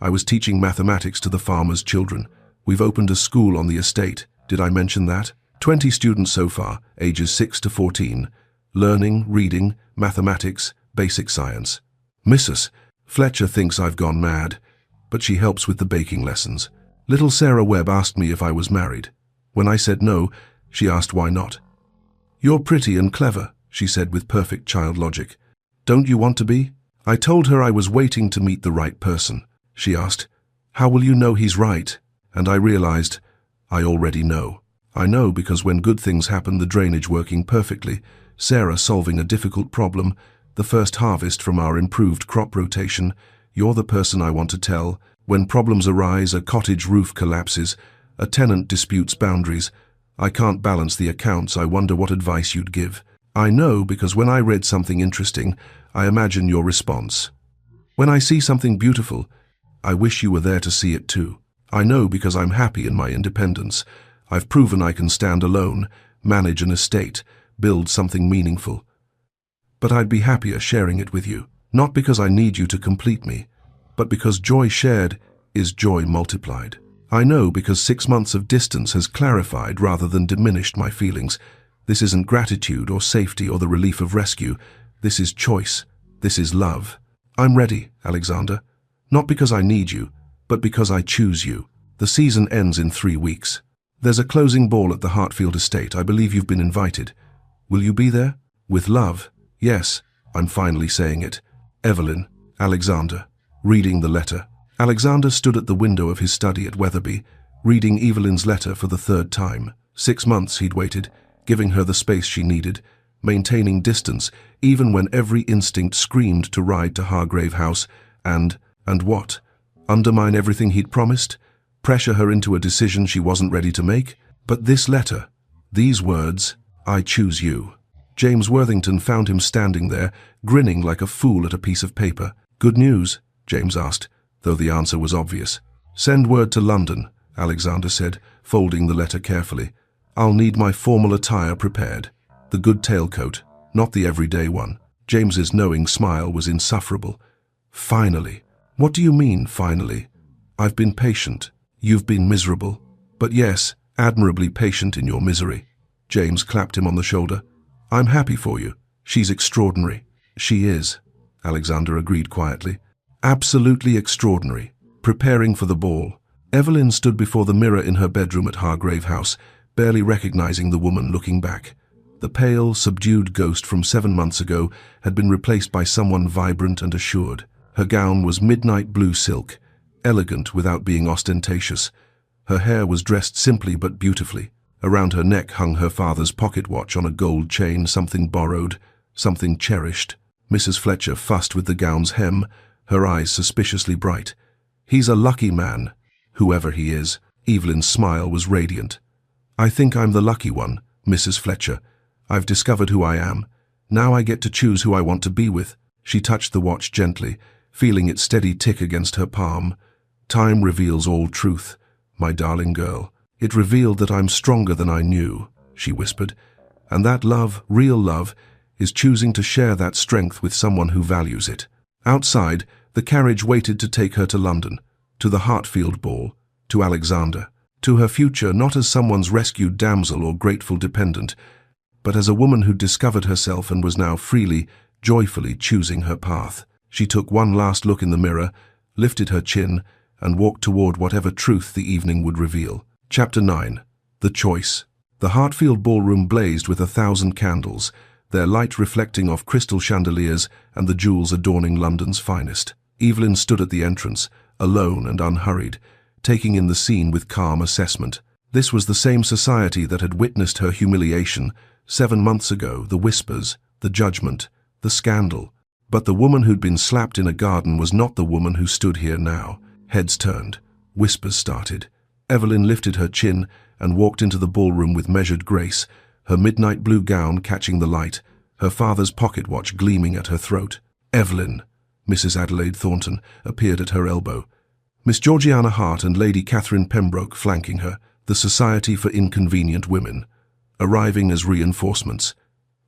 I was teaching mathematics to the farmers' children. We've opened a school on the estate. Did I mention that? 20 students so far, ages 6 to 14. Learning, reading, mathematics, basic science. Mrs. Fletcher thinks I've gone mad, but she helps with the baking lessons. Little Sarah Webb asked me if I was married. When I said no, she asked why not. You're pretty and clever, she said with perfect child logic. Don't you want to be? I told her I was waiting to meet the right person. She asked, how will you know he's right? And I realized, I already know. I know because when good things happen, the drainage working perfectly, Sarah solving a difficult problem, the first harvest from our improved crop rotation, you're the person I want to tell. When problems arise, a cottage roof collapses, a tenant disputes boundaries, I can't balance the accounts, I wonder what advice you'd give. I know because when I read something interesting, I imagine your response. When I see something beautiful, I wish you were there to see it too. I know because I'm happy in my independence. I've proven I can stand alone, manage an estate, build something meaningful. But I'd be happier sharing it with you, not because I need you to complete me, but because joy shared is joy multiplied. I know because 6 months of distance has clarified rather than diminished my feelings. This isn't gratitude or safety or the relief of rescue. This is choice. This is love. I'm ready, Alexander. Not because I need you, but because I choose you. The season ends in 3 weeks. There's a closing ball at the Hartfield estate. I believe you've been invited. Will you be there? With love. Yes, I'm finally saying it. Evelyn, Alexander. Reading the letter. Alexander stood at the window of his study at Wetherby, reading Evelyn's letter for the 3rd time. 6 months he'd waited, giving her the space she needed, maintaining distance even when every instinct screamed to ride to Hargrave House and what? Undermine everything he'd promised? Pressure her into a decision she wasn't ready to make? But this letter, these words, I choose you. James Worthington found him standing there, grinning like a fool at a piece of paper. Good news? James asked, though the answer was obvious. Send word to London, Alexander said, folding the letter carefully. I'll need my formal attire prepared. The good tailcoat, not the everyday one. James's knowing smile was insufferable. Finally. What do you mean, finally? I've been patient. You've been miserable. But yes, admirably patient in your misery. James clapped him on the shoulder. I'm happy for you. She's extraordinary. She is, Alexander agreed quietly. Absolutely extraordinary. Preparing for the ball. Evelyn stood before the mirror in her bedroom at Hargrave House, barely recognizing the woman looking back. The pale, subdued ghost from 7 months ago had been replaced by someone vibrant and assured. Her gown was midnight blue silk, elegant without being ostentatious. Her hair was dressed simply but beautifully. Around her neck hung her father's pocket watch on a gold chain, something borrowed, something cherished. Mrs. Fletcher fussed with the gown's hem, her eyes suspiciously bright. He's a lucky man, whoever he is. Evelyn's smile was radiant. I think I'm the lucky one, Mrs. Fletcher. I've discovered who I am. Now I get to choose who I want to be with. She touched the watch gently, feeling its steady tick against her palm. Time reveals all truth, my darling girl. It revealed that I'm stronger than I knew, she whispered, and that love, real love, is choosing to share that strength with someone who values it. Outside, the carriage waited to take her to London, to the Hartfield ball, to Alexander, to her future not as someone's rescued damsel or grateful dependent, but as a woman who discovered herself and was now freely, joyfully choosing her path. She took one last look in the mirror, lifted her chin, and walked toward whatever truth the evening would reveal. Chapter 9. The Choice. The Hartfield ballroom blazed with 1,000 candles, their light reflecting off crystal chandeliers and the jewels adorning London's finest. Evelyn stood at the entrance, alone and unhurried, taking in the scene with calm assessment. This was the same society that had witnessed her humiliation 7 months ago, the whispers, the judgment, the scandal. But the woman who'd been slapped in a garden was not the woman who stood here now. Heads turned. Whispers started. Evelyn lifted her chin and walked into the ballroom with measured grace, her midnight blue gown catching the light, her father's pocket watch gleaming at her throat. Evelyn, Mrs. Adelaide Thornton, appeared at her elbow. Miss Georgiana Hart and Lady Catherine Pembroke flanking her, the Society for Inconvenient Women, arriving as reinforcements.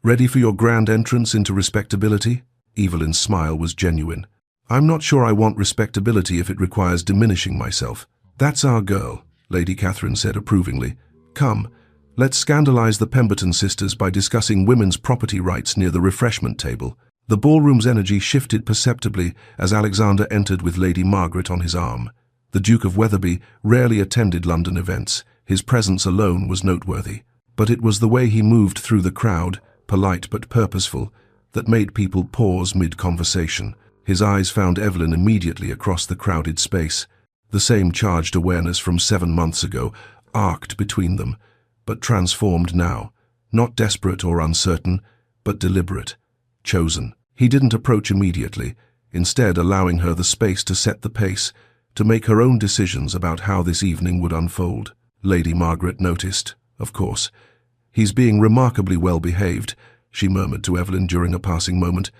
Ready for your grand entrance into respectability? Evelyn's smile was genuine. I'm not sure I want respectability if it requires diminishing myself. That's our girl, Lady Catherine said approvingly. Come, let's scandalize the Pemberton sisters by discussing women's property rights near the refreshment table. The ballroom's energy shifted perceptibly as Alexander entered with Lady Margaret on his arm. The Duke of Wetherby rarely attended London events. His presence alone was noteworthy. But it was the way he moved through the crowd, polite but purposeful, that made people pause mid-conversation. His eyes found Evelyn immediately across the crowded space. The same charged awareness from 7 months ago arced between them, but transformed now, not desperate or uncertain, but deliberate, chosen. He didn't approach immediately, instead allowing her the space to set the pace, to make her own decisions about how this evening would unfold. Lady Margaret noticed, of course. He's being remarkably well behaved, she murmured to Evelyn during a passing moment.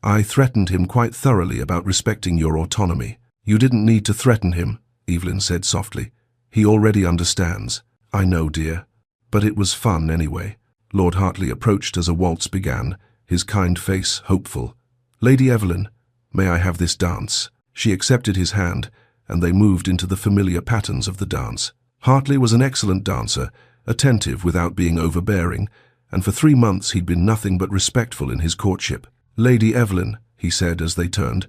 I threatened him quite thoroughly about respecting your autonomy. You didn't need to threaten him, Evelyn said softly. He already understands. I know, dear. But it was fun anyway. Lord Hartley approached as a waltz began, his kind face hopeful. Lady Evelyn, may I have this dance? She accepted his hand, and they moved into the familiar patterns of the dance. Hartley was an excellent dancer, attentive without being overbearing, and for 3 months he'd been nothing but respectful in his courtship. Lady Evelyn, he said as they turned,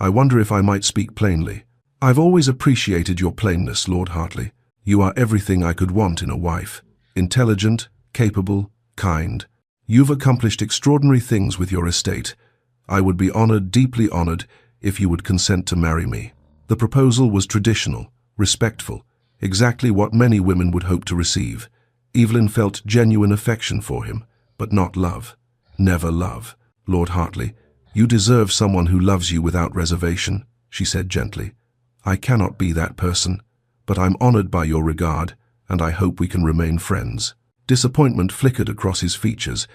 I wonder if I might speak plainly. I've always appreciated your plainness, Lord Hartley. You are everything I could want in a wife. Intelligent, capable, kind. You've accomplished extraordinary things with your estate. I would be honored, deeply honored, if you would consent to marry me. The proposal was traditional, respectful, exactly what many women would hope to receive. Evelyn felt genuine affection for him, but not love. Never love. Lord Hartley, you deserve someone who loves you without reservation, she said gently. I cannot be that person, but I'm honored by your regard, and I hope we can remain friends. Disappointment flickered across his features,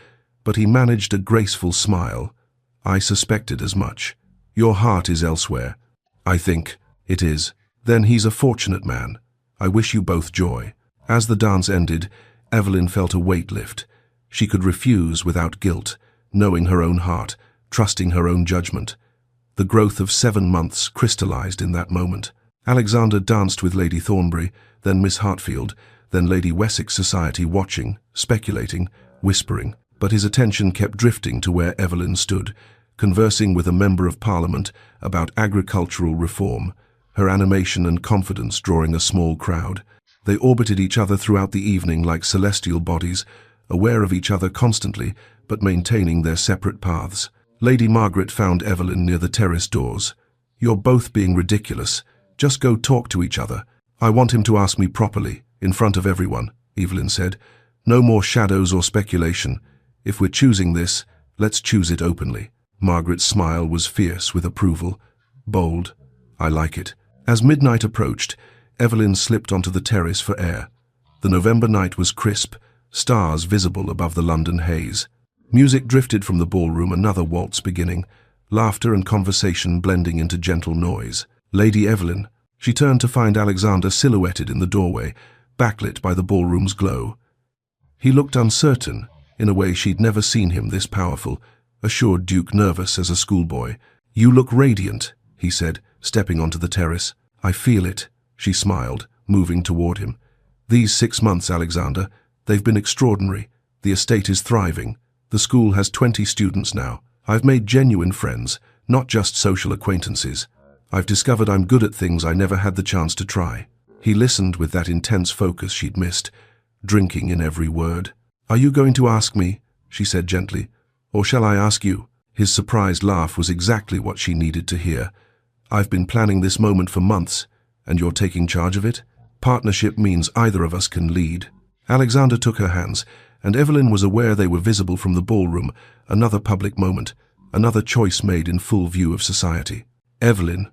but he managed a graceful smile. I suspected as much. Your heart is elsewhere. I think it is. Then he's a fortunate man. I wish you both joy. As the dance ended, Evelyn felt a weight lift. She could refuse without guilt, knowing her own heart, trusting her own judgment. The growth of 7 months crystallized in that moment. Alexander danced with Lady Thornbury, then Miss Hartfield, then Lady Wessex society watching, speculating, whispering, but his attention kept drifting to where Evelyn stood, conversing with a member of Parliament about agricultural reform, her animation and confidence drawing a small crowd. They orbited each other throughout the evening like celestial bodies, aware of each other constantly, but maintaining their separate paths. Lady Margaret found Evelyn near the terrace doors. You're both being ridiculous. Just go talk to each other. I want him to ask me properly, in front of everyone, Evelyn said. No more shadows or speculation. If we're choosing this, let's choose it openly. Margaret's smile was fierce with approval. Bold. I like it. As midnight approached, Evelyn slipped onto the terrace for air. The November night was crisp, stars visible above the London haze. Music drifted from the ballroom, another waltz beginning, laughter and conversation blending into gentle noise. Lady Evelyn, she turned to find Alexander silhouetted in the doorway, backlit by the ballroom's glow. He looked uncertain, in a way she'd never seen him this powerful, assured Duke nervous as a schoolboy. You look radiant, he said, stepping onto the terrace. I feel it, she smiled, moving toward him. These 6 months, Alexander, they've been extraordinary. The estate is thriving. The school has 20 students now. I've made genuine friends, not just social acquaintances. I've discovered I'm good at things I never had the chance to try." He listened with that intense focus she'd missed, drinking in every word. "Are you going to ask me?" she said gently. "Or shall I ask you?" His surprised laugh was exactly what she needed to hear. "I've been planning this moment for months, and you're taking charge of it? Partnership means either of us can lead." Alexander took her hands, and Evelyn was aware they were visible from the ballroom, another public moment, another choice made in full view of society. "Evelyn,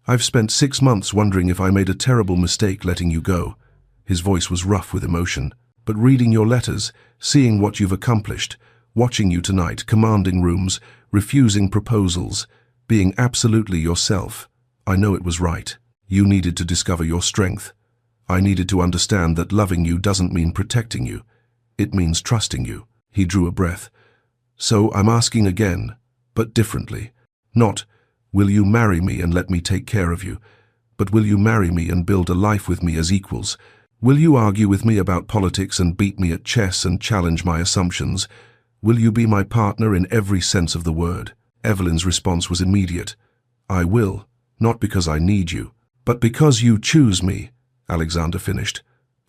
I've spent 6 months wondering if I made a terrible mistake letting you go." His voice was rough with emotion. "But reading your letters, seeing what you've accomplished, watching you tonight, commanding rooms, refusing proposals, being absolutely yourself, I know it was right. You needed to discover your strength. I needed to understand that loving you doesn't mean protecting you. It means trusting you." He drew a breath. "So I'm asking again, but differently. Not, will you marry me and let me take care of you, but will you marry me and build a life with me as equals? Will you argue with me about politics and beat me at chess and challenge my assumptions? Will you be my partner in every sense of the word?" Evelyn's response was immediate. "I will, not because I need you, but because you choose me," Alexander finished.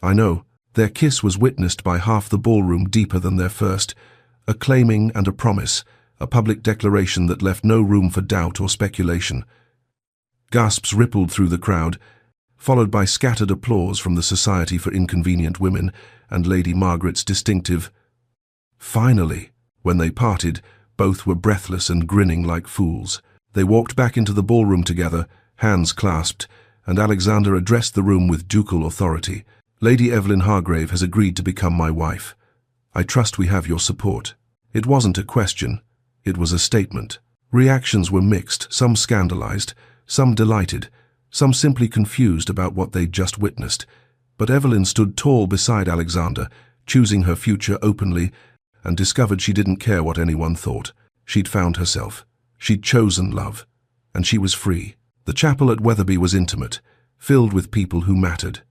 "I know." Their kiss was witnessed by half the ballroom deeper than their first, a claiming and a promise, a public declaration that left no room for doubt or speculation. Gasps rippled through the crowd, followed by scattered applause from the Society for Inconvenient Women and Lady Margaret's distinctive "Finally." When they parted, both were breathless and grinning like fools. They walked back into the ballroom together, hands clasped, and Alexander addressed the room with ducal authority. "Lady Evelyn Hargrave has agreed to become my wife. I trust we have your support." It wasn't a question, it was a statement. Reactions were mixed, some scandalized, some delighted, some simply confused about what they'd just witnessed. But Evelyn stood tall beside Alexander, choosing her future openly, and discovered she didn't care what anyone thought. She'd found herself. She'd chosen love. And she was free. The chapel at Wetherby was intimate, filled with people who mattered.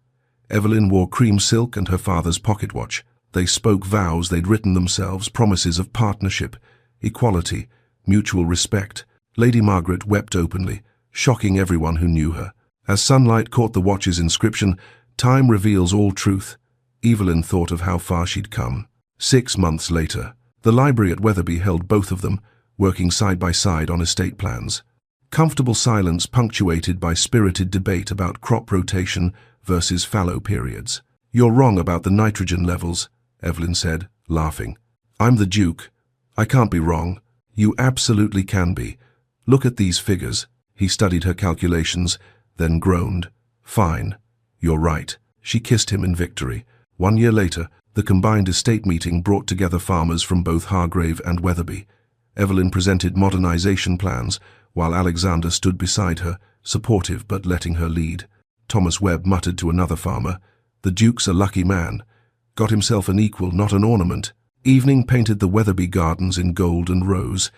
Evelyn wore cream silk and her father's pocket watch. They spoke vows they'd written themselves, promises of partnership, equality, mutual respect. Lady Margaret wept openly, shocking everyone who knew her. As sunlight caught the watch's inscription, "Time reveals all truth," Evelyn thought of how far she'd come. 6 months later, the library at Wetherby held both of them, working side by side on estate plans. Comfortable silence punctuated by spirited debate about crop rotation versus fallow periods. "You're wrong about the nitrogen levels," Evelyn said, laughing. "I'm the Duke. I can't be wrong. You absolutely can be. Look at these figures." He studied her calculations, then groaned. "Fine. You're right." She kissed him in victory. 1 year later, the combined estate meeting brought together farmers from both Hargrave and Wetherby. Evelyn presented modernization plans, while Alexander stood beside her, supportive but letting her lead. Thomas Webb muttered to another farmer, "The Duke's a lucky man. Got himself an equal, not an ornament." Evening painted the Wetherby gardens in gold and rose.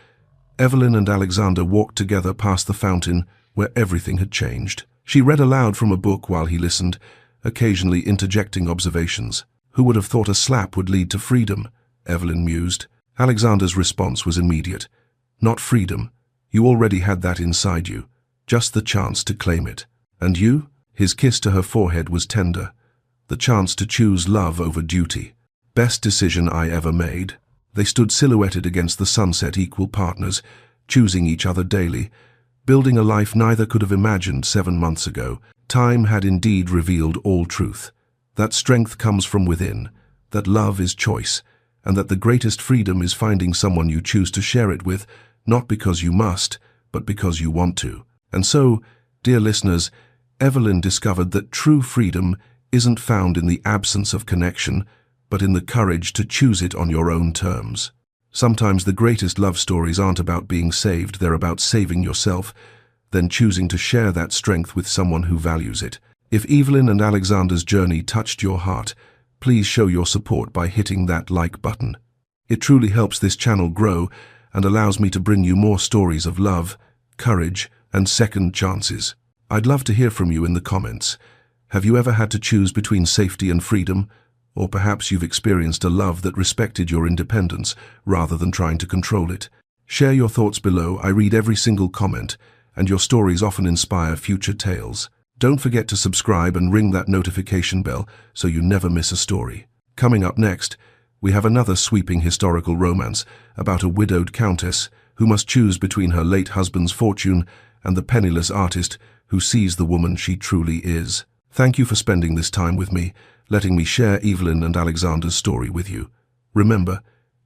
Evelyn and Alexander walked together past the fountain where everything had changed. She read aloud from a book while he listened, occasionally interjecting observations. "Who would have thought a slap would lead to freedom?" Evelyn mused. Alexander's response was immediate. "Not freedom. You already had that inside you. Just the chance to claim it. And you?" His kiss to her forehead was tender. "The chance to choose love over duty. Best decision I ever made." They stood silhouetted against the sunset, equal partners, choosing each other daily, building a life neither could have imagined 7 months ago. Time had indeed revealed all truth. That strength comes from within, that love is choice, and that the greatest freedom is finding someone you choose to share it with, not because you must, but because you want to. And so, dear listeners, Evelyn discovered that true freedom isn't found in the absence of connection, but in the courage to choose it on your own terms. Sometimes the greatest love stories aren't about being saved, they're about saving yourself, then choosing to share that strength with someone who values it. If Evelyn and Alexander's journey touched your heart, please show your support by hitting that like button. It truly helps this channel grow and allows me to bring you more stories of love, courage, and second chances. I'd love to hear from you in the comments. Have you ever had to choose between safety and freedom, Or perhaps you've experienced a love that respected your independence rather than trying to control it. Share your thoughts below. I read every single comment, and your stories often inspire future tales. Don't forget to subscribe and ring that notification bell so you never miss a story. Coming up next, we have another sweeping historical romance about a widowed countess who must choose between her late husband's fortune and the penniless artist who sees the woman she truly is. Thank you for spending this time with me, letting me share Evelyn and Alexander's story with you. Remember,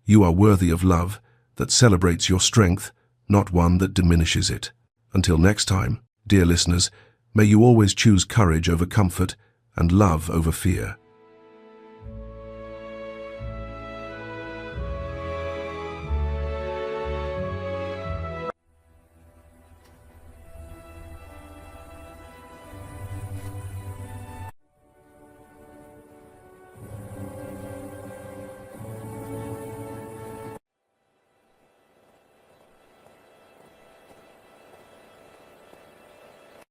you are worthy of love that celebrates your strength, not one that diminishes it. Until next time, dear listeners, may you always choose courage over comfort and love over fear.